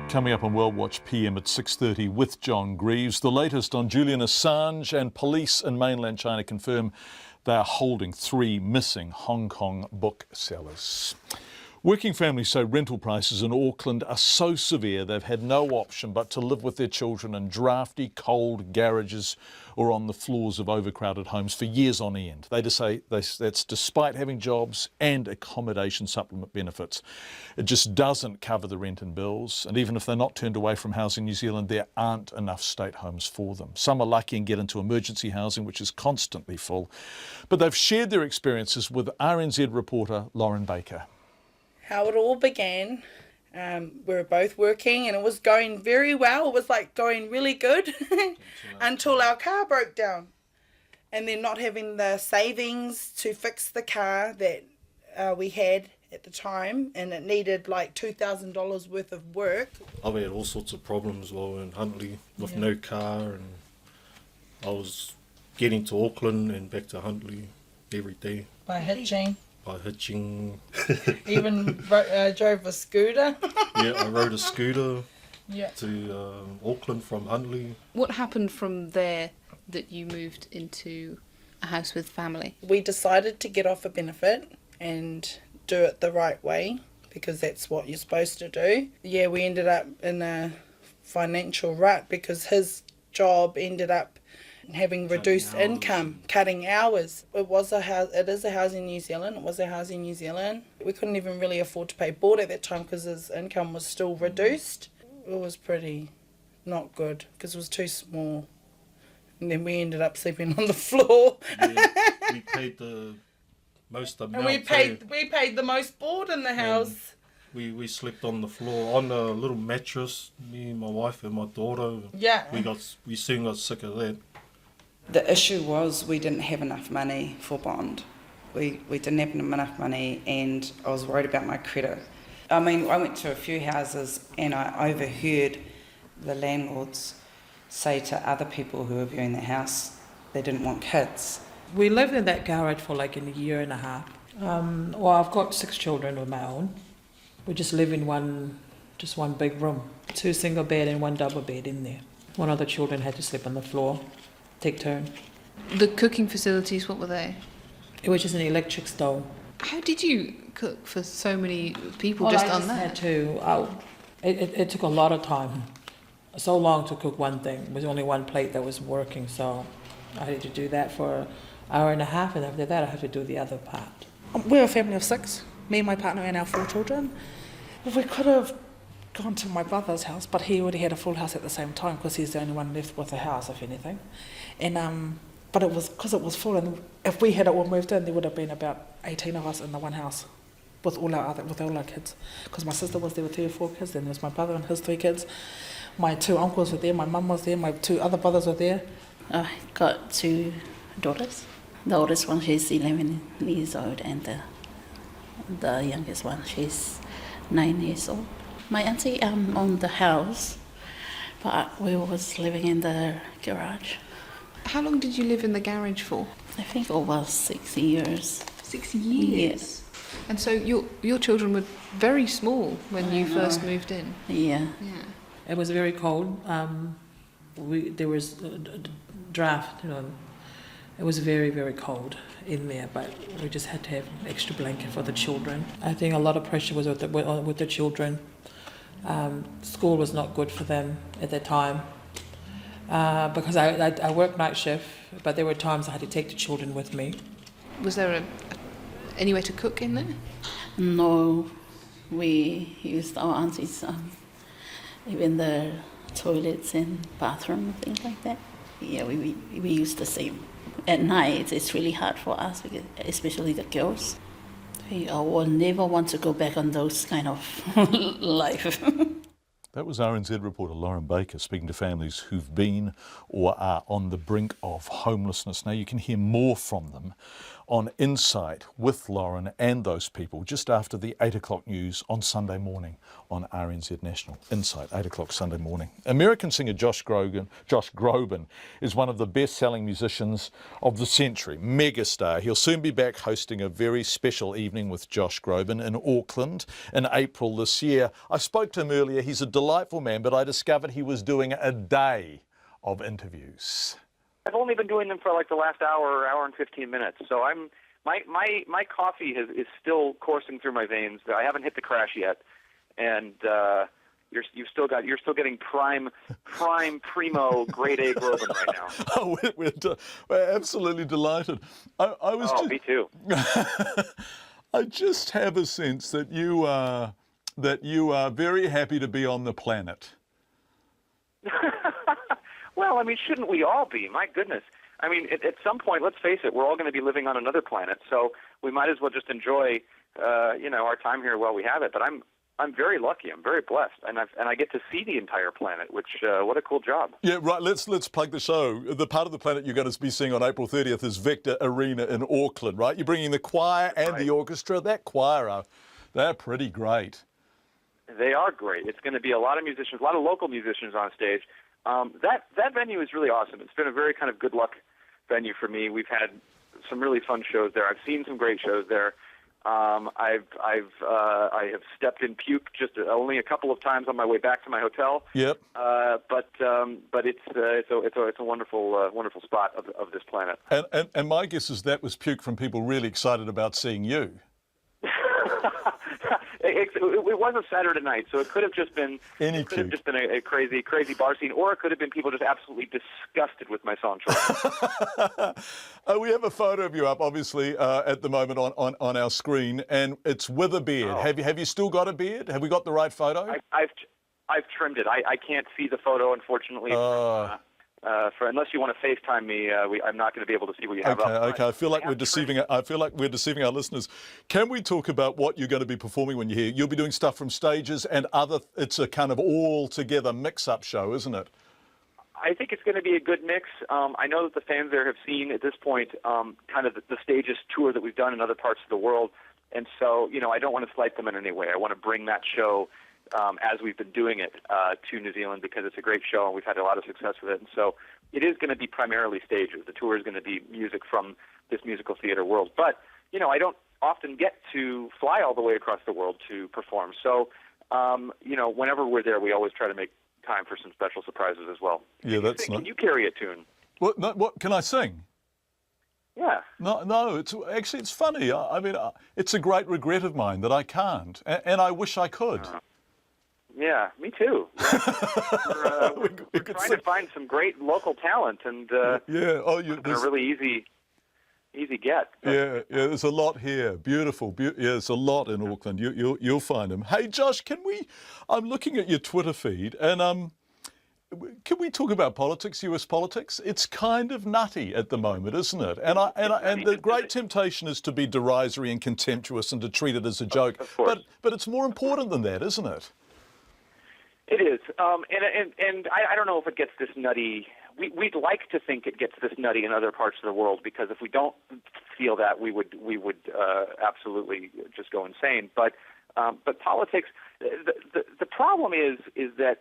Coming up on World Watch PM at 6:30 with John Greaves. The latest on Julian Assange, and police in mainland China confirm they are holding 3 missing Hong Kong booksellers. Working families say rental prices in Auckland are so severe they've had no option but to live with their children in drafty, cold garages or on the floors of overcrowded homes for years on end. They just say that's despite having jobs and accommodation supplement benefits. It just doesn't cover the rent and bills, and even if they're not turned away from Housing New Zealand, there aren't enough state homes for them. Some are lucky and get into emergency housing, which is constantly full. But they've shared their experiences with RNZ reporter Lauren Baker. How it all began. We were both working and it was going very well. It was like going really good until our car broke down. And then not having the savings to fix the car that we had at the time, and it needed like $2,000 worth of work. I've had all sorts of problems while in Huntly with no car, and I was getting to Auckland and back to Huntly every day. By hitching. Even drove a scooter. Yeah, I rode a scooter yeah. to Auckland from Huntly. What happened from there that you moved into a house with family? We decided to get off a benefit and do it the right way, because that's what you're supposed to do. Yeah, we ended up in a financial rut because his job ended up having reduced income, cutting hours. It is a house in New Zealand. It was a house in New Zealand. We couldn't even really afford to pay board at that time because his income was still reduced. It was pretty not good because it was too small. And then we ended up sleeping on the floor. Yeah, we paid the most amount. And we paid the most board in the house. We slept on the floor on a little mattress. Me, my wife, and my daughter. Yeah. We soon got sick of that. The issue was we didn't have enough money for bond. We didn't have enough money, and I was worried about my credit. I mean, I went to a few houses and I overheard the landlords say to other people who were viewing the house they didn't want kids. We lived in that garage for like a year and a half. Well, I've got 6 children of my own. We just live in one big room, 2 single bed and 1 double bed in there. One of the children had to sleep on the floor, take turn. The cooking facilities, what were they? It was just an electric stove. How did you cook for so many people Well, just I on just that? had to. It took a lot of time, so long to cook one thing. There was only one plate that was working, so I had to do that for an hour and a half, and after that I had to do the other part. We're a family of 6, me, my partner and our 4 children. We could have gone to my brother's house, but he already had a full house at the same time because he's the only one left with a house, if anything. And but it was because it was full, and if we had it all moved in, there would have been about 18 of us in the one house with all our kids. Because my sister was there with 3 or 4 kids, then there was my brother and his 3 kids. My 2 uncles were there, my mum was there, my 2 other brothers were there. I got 2 daughters. The oldest one, she's 11 years old, and the youngest one, she's 9 years old. My auntie owned the house, but we was living in the garage. How long did you live in the garage for? I think over 6 years. 6 years? Yes. And so your children were very small when you first moved in? Yeah. It was very cold. There was a draft, It was very, very cold in there, but we just had to have an extra blanket for the children. I think a lot of pressure was with the children. School was not good for them at that time because I worked night shift, but there were times I had to take the children with me. Was there anywhere to cook in there? No, we used our auntie's, even the toilets and bathroom, things like that. Yeah, we used the same. At night, it's really hard for us, especially the girls. We will never want to go back on those kind of life. That was RNZ reporter Lauren Baker speaking to families who've been or are on the brink of homelessness. Now you can hear more from them on Insight with Lauren and those people just after the 8 o'clock news on Sunday morning on RNZ National. Insight, 8 o'clock Sunday morning. American singer Josh Groban is one of the best-selling musicians of the century, megastar. He'll soon be back hosting a very special evening with Josh Groban in Auckland in April this year. I spoke to him earlier. He's a delightful man, but I discovered he was doing a day of interviews. I've only been doing them for like the last hour and 15 minutes. So my coffee is still coursing through my veins. I haven't hit the crash yet, and you're still getting primo grade A Groban right now. Oh, we're absolutely delighted. Me too. I just have a sense that you are very happy to be on the planet. Well, I mean, shouldn't we all be? My goodness. I mean, at some point, let's face it, we're all going to be living on another planet, so we might as well just enjoy, our time here while we have it. But I'm very lucky. I'm very blessed, and I get to see the entire planet. Which what a cool job. Yeah, right. Let's plug the show. The part of the planet you're going to be seeing on April 30th is Vector Arena in Auckland, right? You're bringing the choir and the orchestra. That choir, they're pretty great. They are great. It's going to be a lot of musicians, a lot of local musicians on stage. That venue is really awesome. It's been a very kind of good luck venue for me. We've had some really fun shows there. I've seen some great shows there. I have stepped in puke just only a couple of times on my way back to my hotel. Yep. But it's a wonderful spot of this planet. And my guess is that was puke from people really excited about seeing you. it was a Saturday night, so it could have just been a crazy bar scene, or it could have been people just absolutely disgusted with my song choice. We have a photo of you up, obviously, at the moment on our screen, and it's with a beard. Oh. Have you still got a beard? Have we got the right photo? I've trimmed it. I can't see the photo, unfortunately. Unless you want to FaceTime me, I'm not going to be able to see what you have up. Okay. I feel like we're deceiving our listeners. Can we talk about what you're going to be performing when you're here? You'll be doing stuff from stages and other. It's a kind of all-together mix-up show, isn't it? I think it's going to be a good mix. I know that the fans there have seen at this point kind of the stages tour that we've done in other parts of the world, and so I don't want to slight them in any way. I want to bring that show as we've been doing it to New Zealand because it's a great show and we've had a lot of success with it. And so it is going to be primarily stages. The tour is going to be music from this musical theater world. But, I don't often get to fly all the way across the world to perform. So, whenever we're there, we always try to make time for some special surprises as well. Yeah, that's nice. Can you carry a tune? What can I sing? Yeah. No. It's funny. I mean, it's a great regret of mine that I can't, and I wish I could. Yeah, me too. We're trying to find some great local talent, and it's a really easy get. Yeah, there's a lot here. Beautiful. There's a lot in Auckland. You'll find them. Hey, Josh, I'm looking at your Twitter feed, and can we talk about politics, US politics? It's kind of nutty at the moment, isn't it? And the great temptation is to be derisory and contemptuous and to treat it as a joke. But it's more important than that, isn't it? It is, and I don't know if it gets this nutty. We'd like to think it gets this nutty in other parts of the world, because if we don't feel that, we would absolutely just go insane. But politics, the problem is that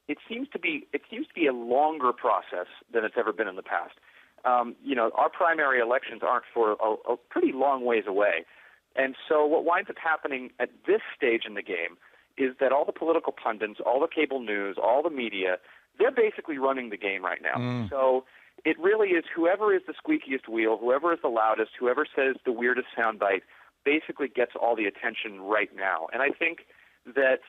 it seems to be a longer process than it's ever been in the past. Our primary elections aren't for a pretty long ways away, and so what winds up happening at this stage in the game is that all the political pundits, all the cable news, all the media, they're basically running the game right now. So it really is whoever is the squeakiest wheel, whoever is the loudest, whoever says the weirdest soundbite basically gets all the attention right now. And I think that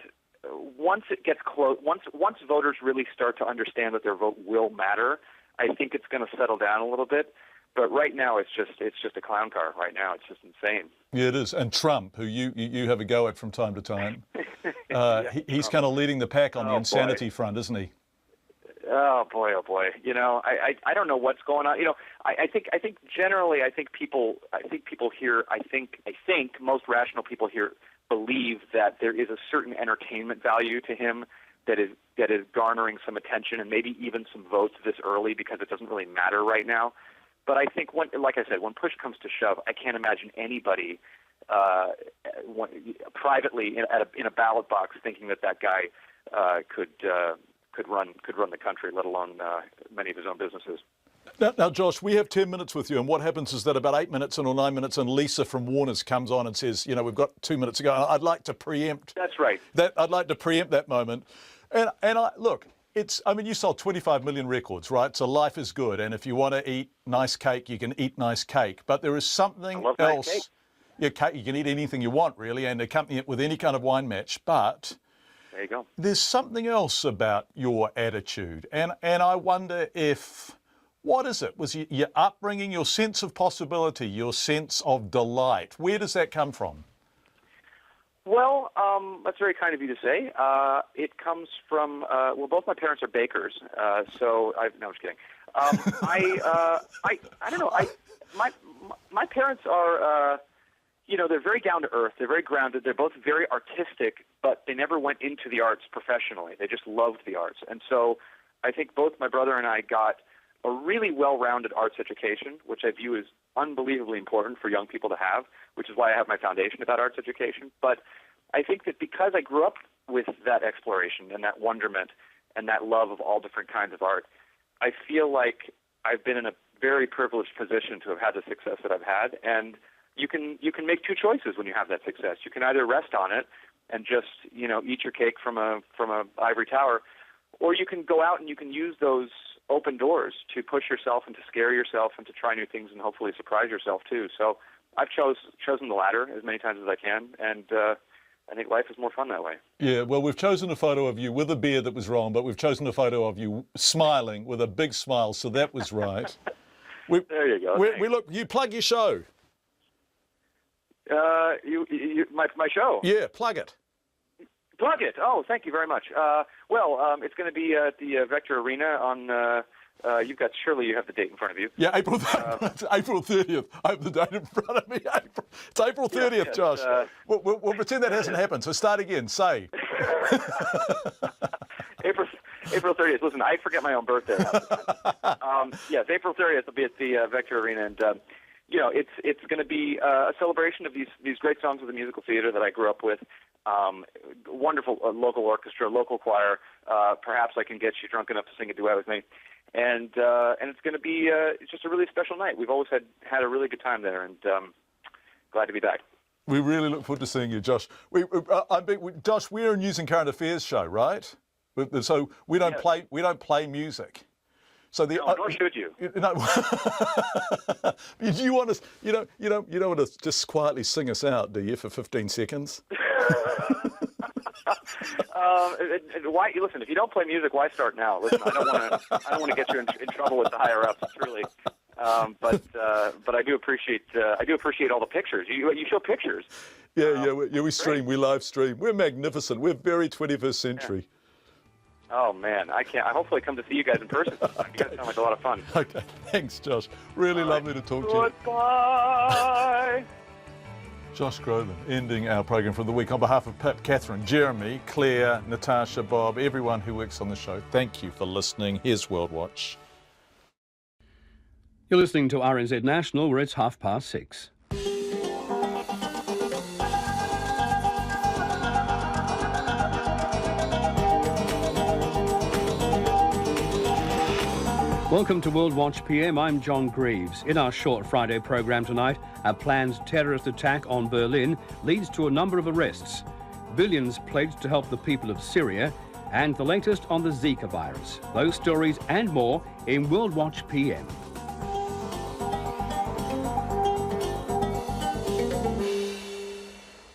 once it gets close, once voters really start to understand that their vote will matter, I think it's going to settle down a little bit. But right now, it's just a clown car. Right now, it's just insane. Yeah, it is. And Trump, who you have a go at from time to time, he's kind of leading the pack on the insanity front, isn't he? Oh boy! I don't know what's going on. I think generally, people here. I think most rational people here believe that there is a certain entertainment value to him that is garnering some attention and maybe even some votes this early, because it doesn't really matter right now. But I think, like I said, when push comes to shove, I can't imagine anybody privately in a ballot box thinking that guy could run the country, let alone many of his own businesses. Now, Josh, we have 10 minutes with you, and what happens is that about 8 minutes in or 9 minutes, and Lisa from Warner's comes on and says, we've got 2 minutes to go. I'd like to preempt. That's right. I'd like to preempt that moment, and look. You sold 25 million records, right? So life is good. And if you want to eat nice cake, you can eat nice cake. But there is something else. Nice cake. You can eat anything you want, really, and accompany it with any kind of wine match. But there you go. There's something else about your attitude. And I wonder what is it? Was your upbringing, your sense of possibility, your sense of delight? Where does that come from? Well, that's very kind of you to say. It comes from, both my parents are bakers, no, I'm just kidding. I don't know. My parents are, they're very down to earth. They're very grounded. They're both very artistic, but they never went into the arts professionally. They just loved the arts. And so I think both my brother and I got a really well-rounded arts education, which I view as unbelievably important for young people to have, which is why I have my foundation about arts education. But I think that because I grew up with that exploration and that wonderment and that love of all different kinds of art, I feel like I've been in a very privileged position to have had the success that I've had. And you can make two choices when you have that success. You can either rest on it and just eat your cake from a ivory tower, or you can go out and you can use those open doors to push yourself and to scare yourself and to try new things and hopefully surprise yourself too. So I've chosen the latter as many times as I can, and I think life is more fun that way. Yeah, well, we've chosen a photo of you with a beard that was wrong, but we've chosen a photo of you smiling with a big smile, so that was right. There you go. We look. You plug your show. My show. Yeah, plug it. Plug it. Oh, thank you very much. It's going to be at the Vector Arena on. Surely you have the date in front of you. Yeah, April 30th. I have the date in front of me. It's April 30th, yes, Josh. We'll pretend that hasn't happened. So start again. Say. April 30th. Listen, I forget my own birthday. Yes, April 30th will be at the Vector Arena, and it's going to be a celebration of these great songs of the musical theater that I grew up with. Wonderful local orchestra, local choir. Perhaps I can get you drunk enough to sing a duet with me, and it's going to be just a really special night. We've always had a really good time there, and glad to be back. We really look forward to seeing you, Josh. Josh, we're a news and current affairs show, right? So we don't play music. So nor should you. You want us? You don't want to just quietly sing us out, do you, for 15 seconds? Why? Listen, if you don't play music, why start now? Listen, I don't want to get you in trouble with the higher ups, truly. But I do appreciate all the pictures. You show pictures. We stream. We live stream. We're magnificent. We're very 21st century. Yeah. Oh, man, I can't. I hopefully come to see you guys in person. You guys sound like a lot of fun. Okay, thanks, Josh. Really lovely to talk to you. Goodbye. Josh Groban, ending our program for the week. On behalf of Pip, Catherine, Jeremy, Claire, Natasha, Bob, everyone who works on the show, thank you for listening. Here's World Watch. You're listening to RNZ National, where it's 6:30. Welcome to World Watch PM. I'm John Greaves. In our short Friday programme tonight, a planned terrorist attack on Berlin leads to a number of arrests. Billions pledged to help the people of Syria, and the latest on the Zika virus. Those stories and more in World Watch PM.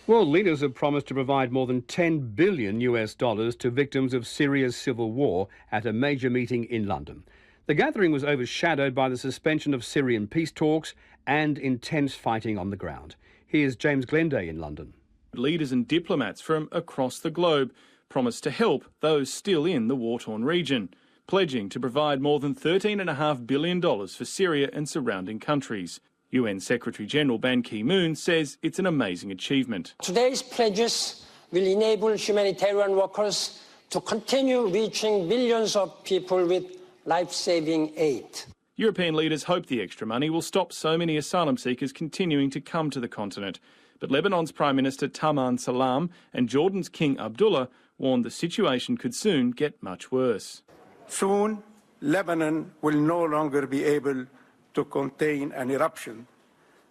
World leaders have promised to provide more than $10 billion to victims of Syria's civil war at a major meeting in London. The gathering was overshadowed by the suspension of Syrian peace talks and intense fighting on the ground. Here's James Glenday in London. Leaders and diplomats from across the globe promised to help those still in the war-torn region, pledging to provide more than $13.5 billion for Syria and surrounding countries. UN Secretary-General Ban Ki-moon says it's an amazing achievement. Today's pledges will enable humanitarian workers to continue reaching millions of people with life-saving aid. European leaders hope the extra money will stop so many asylum seekers continuing to come to the continent. But Lebanon's Prime Minister Taman Salam and Jordan's King Abdullah warned the situation could soon get much worse. Soon, Lebanon will no longer be able to contain an eruption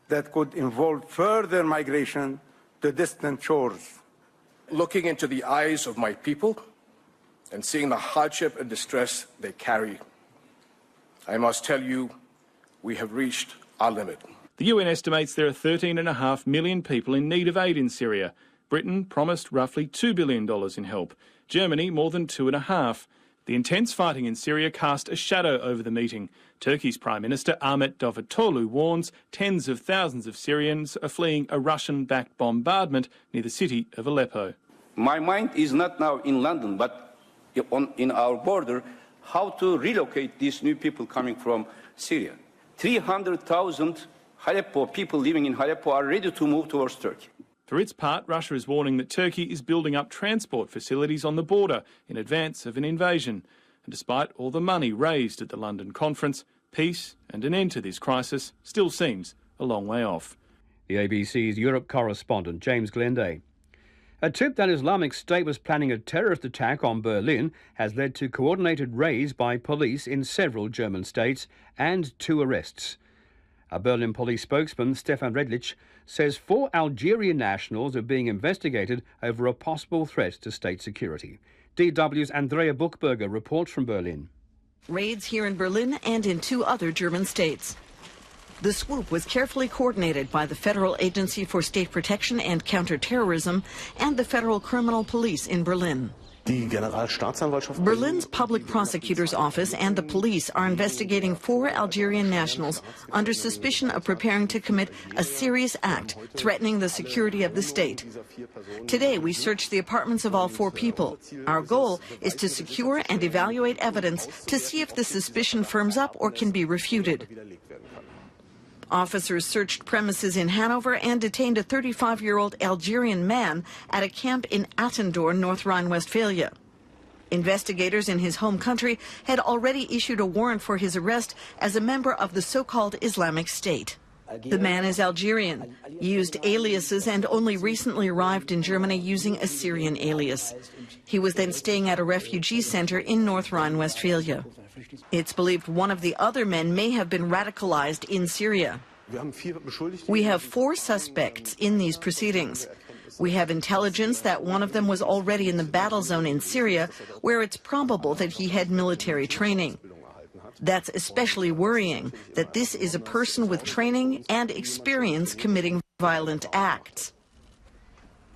that could involve further migration to distant shores. Looking into the eyes of my people and seeing the hardship and distress they carry, I must tell you, we have reached our limit. The UN estimates there are 13.5 million people in need of aid in Syria. Britain promised roughly $2 billion in help. Germany more than $2.5 billion. The intense fighting in Syria cast a shadow over the meeting. Turkey's Prime Minister Ahmet Davutoglu warns tens of thousands of Syrians are fleeing a Russian-backed bombardment near the city of Aleppo. My mind is not now in London, but in our border, how to relocate these new people coming from Syria. 300,000 people living in Aleppo are ready to move towards Turkey. For its part, Russia is warning that Turkey is building up transport facilities on the border in advance of an invasion. And despite all the money raised at the London conference, peace and an end to this crisis still seems a long way off. The ABC's Europe correspondent, James Glenday. A tip that Islamic State was planning a terrorist attack on Berlin has led to coordinated raids by police in several German states and 2 arrests. A Berlin police spokesman, Stefan Redlich, says 4 Algerian nationals are being investigated over a possible threat to state security. DW's Andrea Buchberger reports from Berlin. Raids here in Berlin and in 2 other German states. The swoop was carefully coordinated by the Federal Agency for State Protection and Counterterrorism and the Federal Criminal Police in Berlin. Berlin's public prosecutor's office and the police are investigating 4 Algerian nationals under suspicion of preparing to commit a serious act threatening the security of the state. Today, we searched the apartments of all 4 people. Our goal is to secure and evaluate evidence to see if the suspicion firms up or can be refuted. Officers searched premises in Hanover and detained a 35-year-old Algerian man at a camp in Attendorn, North Rhine-Westphalia. Investigators in his home country had already issued a warrant for his arrest as a member of the so-called Islamic State. The man is Algerian, used aliases, and only recently arrived in Germany using a Syrian alias. He was then staying at a refugee center in North Rhine-Westphalia. It's believed one of the other men may have been radicalized in Syria. We have 4 suspects in these proceedings. We have intelligence that one of them was already in the battle zone in Syria, where it's probable that he had military training. That's especially worrying, that this is a person with training and experience committing violent acts.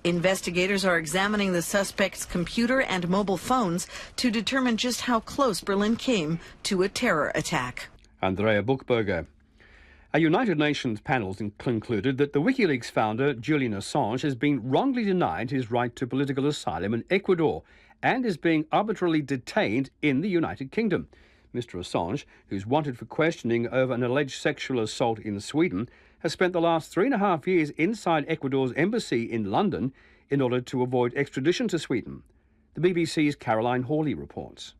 Investigators are examining the suspect's computer and mobile phones to determine just how close Berlin came to a terror attack. Andrea Buchberger. A United Nations panel concluded that the WikiLeaks founder, Julian Assange, has been wrongly denied his right to political asylum in Ecuador and is being arbitrarily detained in the United Kingdom. Mr. Assange, who's wanted for questioning over an alleged sexual assault in Sweden, has spent the last 3.5 years inside Ecuador's embassy in London in order to avoid extradition to Sweden. The BBC's Caroline Hawley reports.